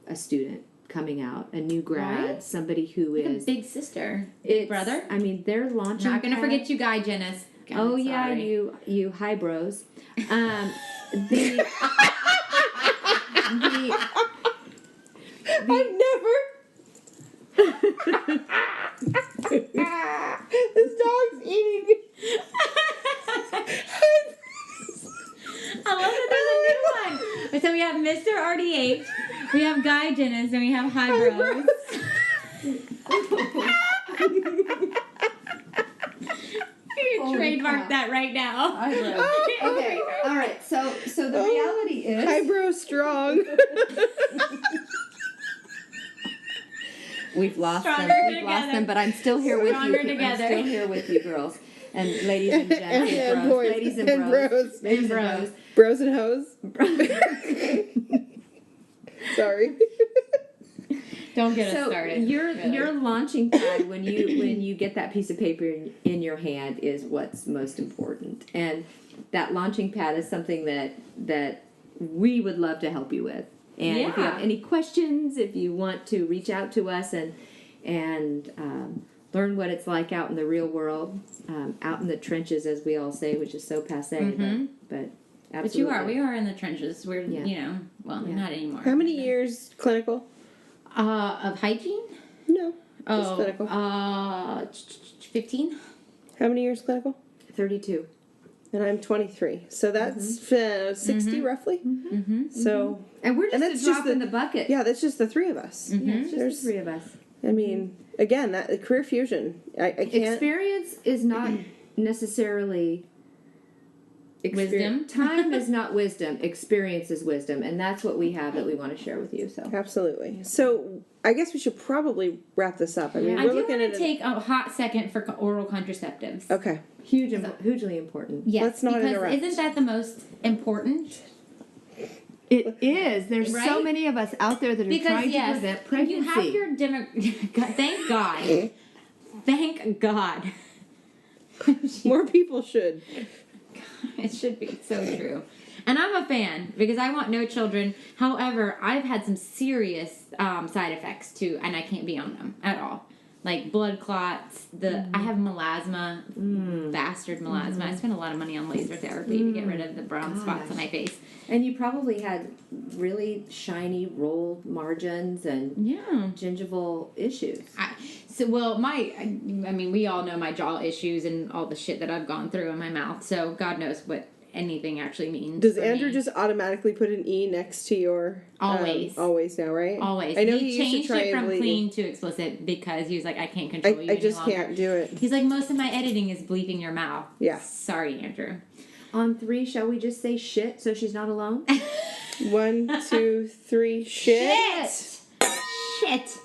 a student coming out, a new grad, somebody who is a big sister, big brother. They're launching. Not going to forget you, guy hygienists. You high bros. I've never. This dog's eating me. I love that there's a new one. So we have Mr. RDH, we have Guy-genist, and we have Highbrows. You trademark that right now. Okay, all right. So the reality is, Highbrow strong. we've lost Stronger them. We've together. lost them, but I'm still here with you. Stronger together. I'm still here with you, girls. And ladies and gents, And bros, boys. ladies and And bros, bros. ladies And and Bros bros. and hoes. Sorry. Don't get us So started. your launching pad when you get that piece of paper in your hand is what's most important, and that launching pad is something that we would love to help you with. And if you have any questions, if you want to reach out to us and learn what it's like out in the real world, out in the trenches, as we all say, which is so passé, but absolutely. But we are in the trenches. We're, not anymore. How many years clinical? Of hygiene? No. Just clinical. 15. How many years clinical? 32. And I'm 23. So that's 60 roughly. So, And we're just that's a drop just in the bucket. yeah, that's just the three of us. Yeah, it's just There's- the three of us. I mean, again, that career fusion. I can't. Experience is not necessarily Wisdom. Time is not wisdom. Experience is wisdom, and that's what we have that we want to share with you. So Absolutely. So I guess we should probably wrap this up. I mean, I we're do looking want at to take a hot second for oral contraceptives. Okay. hugely important. Yes, Let's not because interrupt. isn't that the most important? It is. There's so Right? many of us out there that are Because trying to yes, prevent pregnancy. you have your thank God. Thank God. More people should. It should be so true. And I'm a fan because I want no children. However, I've had some serious side effects too, and I can't be on them at all. Like blood clots. I have melasma, bastard melasma. I spent a lot of money on laser therapy to get rid of the brown spots on my face. And you probably had really shiny rolled margins and gingival issues. We all know my jaw issues and all the shit that I've gone through in my mouth. So God knows what anything actually means. Does for Andrew me. just automatically put an E next to your Always. always now, right? Always. I know he he used changed to try it from and clean to explicit because he was like, I can't control you I any just longer. can't do it. He's like, most of my editing is bleeping your mouth. Yeah. Sorry, Andrew. On 3, shall we just say shit so she's not alone? 1, 2, 3, shit. Shit.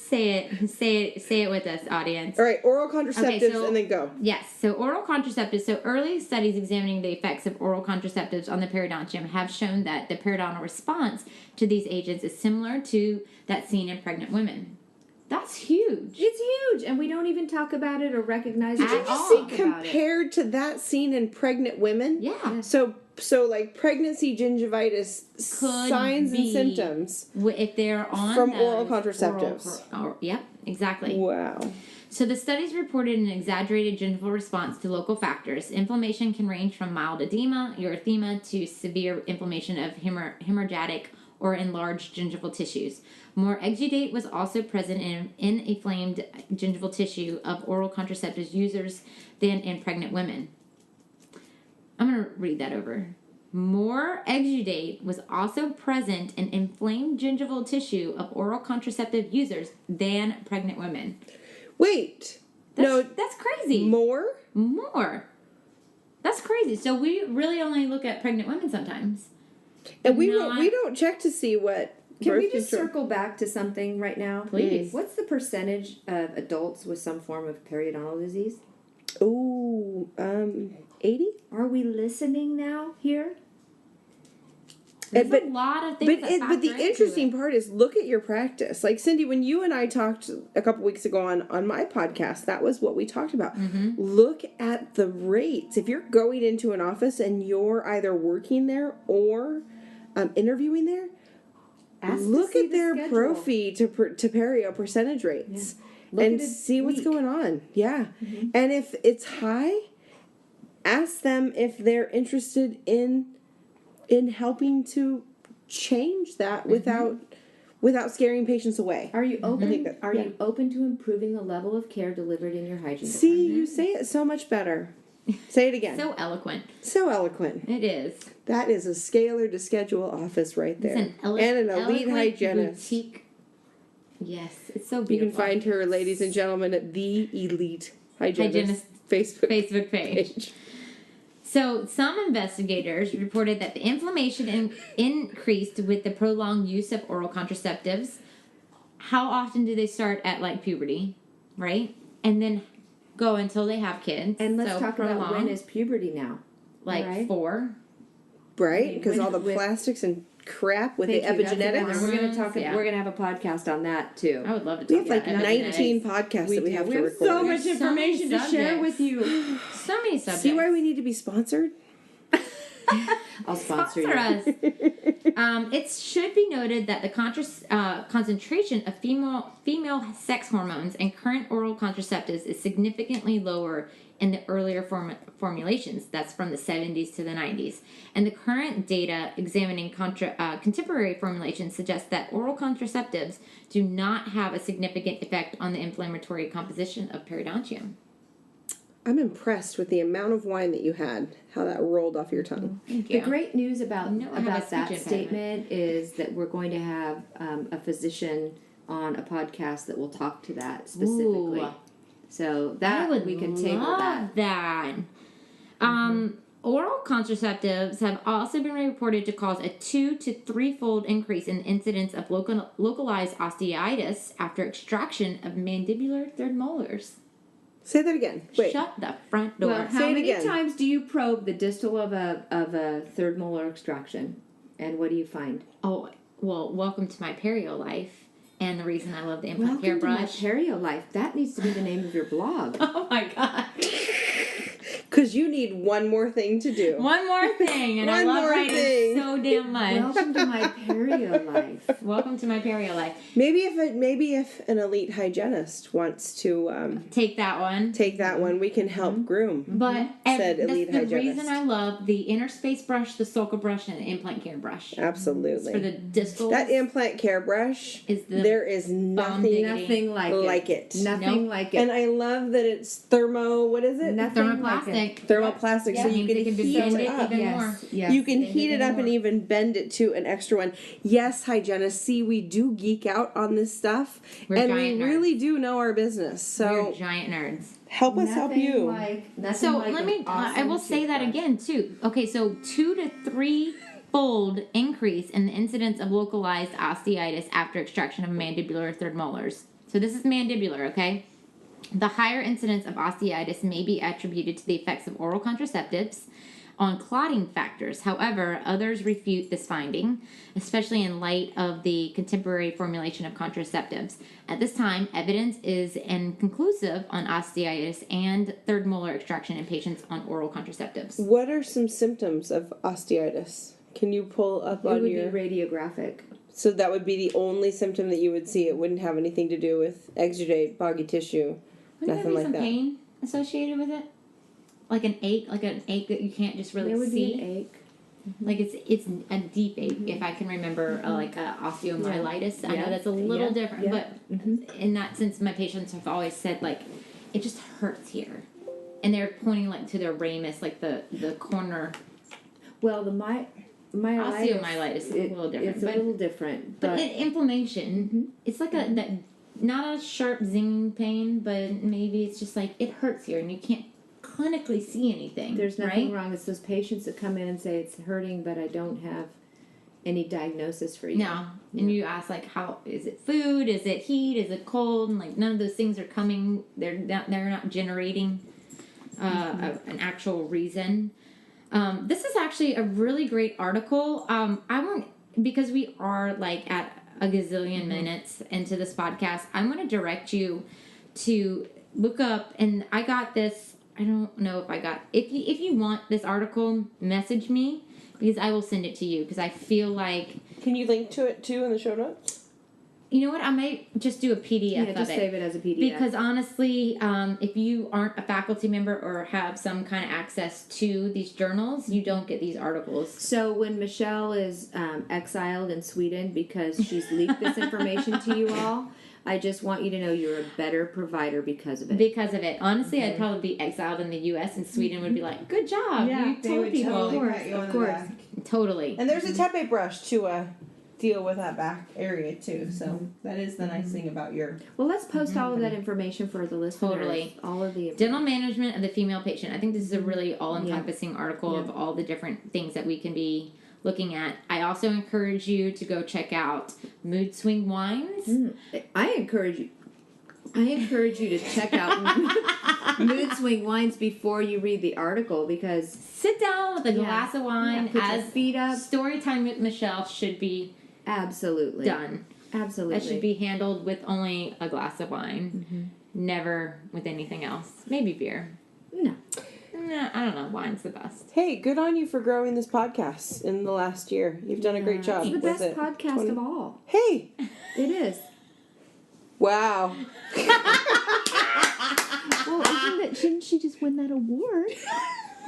Say it with us, audience. All right, oral contraceptives and then go. Yes, so oral contraceptives. So early studies examining the effects of oral contraceptives on the periodontium have shown that the periodontal response to these agents is similar to that seen in pregnant women. That's huge. It's huge, and we don't even talk about it or recognize it Did you at just all. see compared to that seen in pregnant women? Yeah. So like pregnancy gingivitis Could signs and be symptoms if they're on from those oral contraceptives. Yep, exactly. Wow. So the studies reported an exaggerated gingival response to local factors. Inflammation can range from mild edema, erythema, to severe inflammation of hemorrhagic or enlarged gingival tissues. More exudate was also present in inflamed gingival tissue of oral contraceptives users than in pregnant women. I'm going to read that over. More exudate was also present in inflamed gingival tissue of oral contraceptive users than pregnant women. Wait. That's crazy. More? That's crazy. So we really only look at pregnant women sometimes. And we don't check to see what. Can we birth just control- circle back to something right now? Please. What's the percentage of adults with some form of periodontal disease? Ooh, 80? Are we listening now here? There's a lot of things that but the factor interesting into it. part is look at your practice. Like Cyndee, when you and I talked a couple weeks ago on my podcast, that was what we talked about. Look at the rates. If you're going into an office and you're either working there or interviewing there, look at their prophy to perio percentage rates and see what's going on. Yeah. And if it's high, ask them if they're interested in helping to change that without without scaring patients away. Are you open? Mm-hmm. Are you open to improving the level of care delivered in your hygiene See, department? you say it so much better. Say it again. So eloquent. So eloquent. It is. That is a scalar to schedule office right there. It's and an elite eloquent hygienist. boutique. Yes, it's so You beautiful. can find her, ladies and gentlemen, at the Elite Hygienist Facebook page. So, some investigators reported that the inflammation increased with the prolonged use of oral contraceptives. How often do they start at, like, puberty, right? And then go until they have kids. And let's so talk about when is puberty now. Like, right? 4. Right? Because all the plastics and crap with the epigenetics. We're going to talk. Yeah. We're going to have a podcast on that too. I would love to We talk have like about 19 podcasts that we have to record. so much information to share with you. So many subjects. See why we need to be sponsored? I'll sponsor you. us. It should be noted that the concentration of female sex hormones and current oral contraceptives is significantly lower in the earlier formulations. That's from the 70s to the 90s. And the current data examining contemporary formulations suggests that oral contraceptives do not have a significant effect on the inflammatory composition of periodontium. I'm impressed with the amount of wine that you had, how that rolled off your tongue. Thank The you. great news about No, I have a that speech impediment. statement is that we're going to have a physician on a podcast that will talk to that specifically. Ooh. So I that would we can table love that. Oral contraceptives have also been reported to cause a 2 to 3-fold increase in the incidence of localized osteitis after extraction of mandibular third molars. Say that again. Wait. Shut the front door. Well, how Say it many again. times do you probe the distal of a third molar extraction, and what do you find? Oh, well, welcome to my perio life, and the reason I love the implant care Welcome to my brush. perio life. That needs to be the name of your blog. Oh my god. Because you need one more thing to do. One more thing, and I One love more writing thing. so damn much. Welcome to my perio life. Welcome to my perio life. Maybe if an elite hygienist wants to Take that one. take that one, we can help groom. But Said that's elite the hygienist. reason I love the inner space brush, the sulca brush, and the implant care brush. Absolutely. For the distal. That implant care brush, Is the there is nothing Nothing like it. Nothing Nope. like it. And I love that it's thermo, what is it? Nothing like it. thermoplastic. Thermoplastic, so Yeah, you can it can be heat bended it up. even more. Yes. You can Bend it heat it even up and more. even bend it to an extra one. Yes, hygienists, see, we do geek out on this stuff, We're and we giant nerds. really do know our business. We're So giant nerds. help us help you. So let me. I will say that again too. Okay, so 2 to 3-fold increase in the incidence of localized osteitis after extraction of mandibular third molars. So this is mandibular, okay? The higher incidence of osteitis may be attributed to the effects of oral contraceptives on clotting factors. However, others refute this finding, especially in light of the contemporary formulation of contraceptives. At this time, evidence is inconclusive on osteitis and third molar extraction in patients on oral contraceptives. What are some symptoms of osteitis? Can you pull up It on would your... be radiographic. So that would be the only symptom that you would see. It wouldn't have anything to do with exudate, boggy tissue, Wouldn't nothing there be like some that. pain associated with it? Like an ache that you can't just really There would see? be an ache. Like it's a deep ache, if I can remember, like osteomyelitis. I know Yeah. that's a little Yeah. different, Yeah. but in that sense, my patients have always said like, it just hurts here, and they're pointing like to their ramus, like the corner. Well, the myelitis, Osteomyelitis is a little different, It's a but- little different, But but inflammation, it's like that not a sharp zinging pain, but maybe it's just like it hurts here, and you can't clinically see anything. there's nothing right? wrong. It's those patients that come in and say it's hurting, but I don't have any diagnosis for you. No. And you ask like, how is it? Food? Is it heat? Is it cold? And like none of those things are coming. They're not generating an actual reason. This is actually a really great article. Because we are like at a gazillion minutes into this podcast, I'm going to direct you to look up, and I got this. I don't know if I got. If you want this article, message me because I will send it to you because I feel like. Can you link to it too in the show notes? You know what? I might just do a PDF of just it. save it as a PDF. Because honestly, if you aren't a faculty member or have some kind of access to these journals, you don't get these articles. So when Michelle is exiled in Sweden because she's leaked this information to you all, I just want you to know you're a better provider because of it. Because of it. Honestly, I'd probably be exiled in the U.S. and Sweden would be like, good job. You told people. Of course. Totally. And there's a tepe brush to deal with that back area too. So that is the nice thing about your... Well, let's post all of that information for the listeners. Totally. All of the... Dental management of the female patient. I think this is a really all-encompassing article of all the different things that we can be looking at. I also encourage you to go check out Mood Swing Wines. I encourage you to check out Mood Swing Wines before you read the article, because sit down with a glass of wine put your as feet up. Story time with Michelle should be Absolutely done. Absolutely. That should be handled with only a glass of wine. Never with anything else. Maybe beer. No. Nah, I don't know. Wine's the best. Hey, good on you for growing this podcast in the last year. You've done a great job. It's the with best it. podcast of all. Hey. It is. Wow. Well, shouldn't she just win that award?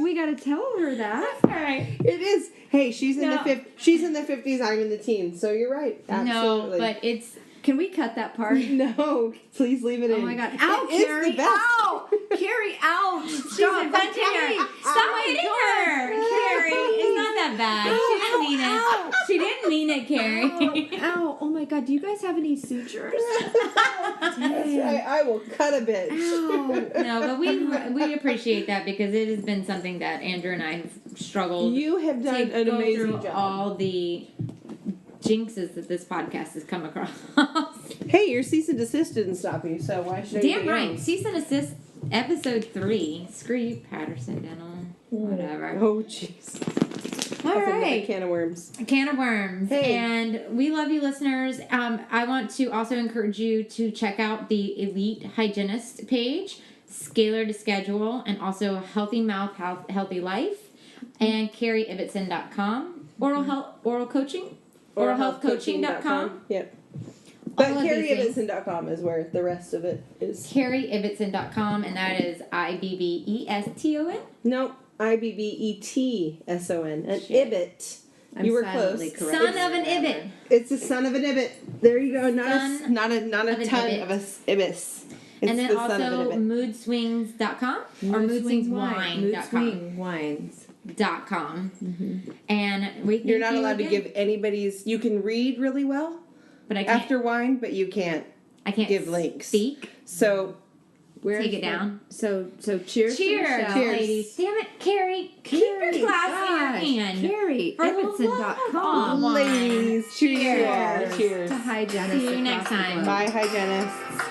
We got to tell her that. All right. It is. Hey, she's in the 50s. I'm in the teens. So you're right. Absolutely. No, but it's... Can we cut that part? No, please leave it in. Oh my God! Ow, It is Carrie! the best. Ow, Carrie! Ouch! Stop punching her. Stop hitting her, Carrie. It's not that bad. She didn't mean it. She didn't mean it, Carrie. Ow! Oh my God! Do you guys have any sutures? That's right. I will cut a bitch. Ow! No, but we appreciate that because it has been something that Andrew and I have struggled. You have done to an go amazing through job. all the jinxes that this podcast has come across. Hey, your cease and desist didn't stop you, so why should I? Damn right. Cease and assist, episode 3. Screw you, Patterson Dental. Whatever. Oh, jeez. All That's right. a can of worms. A can of worms. Hey. And we love you, listeners. I want to also encourage you to check out the Elite Hygienist page, Scalar to Schedule, and also Healthy Mouth, Healthy Life, and CarrieIbbetson.com. Oral coaching. OralHealthCoaching.com. Yep. But All of these things. CarrieIbbetson.com is where the rest of it is. CarrieIbbetson.com, and that is IBBESTON. Nope. IBBETSON. An Shit. Ibbet. I'm You were silently close. Son of an Ibbet. It's the son of an Ibbet. There you go. Not Son a of ton an of a ibis. It's And then the son of an also Ibbet. moodswings.com or moodswingswine.com. Wines.com. And we thank You're not you allowed to again. give anybody's. You can read really well But I can't. after wine, but you can't. I can't give links. Speak. So Take it down. So cheers. to Cheers, Michelle. Cheers. ladies. Damn it, Carrie. Keep Carrie, your glass gosh, in your hand. Carrie, For the Ibbetson.com. love of ladies, cheers. Cheers. Cheers. To hygienists. See you next across the time. globe. Bye, hygienists.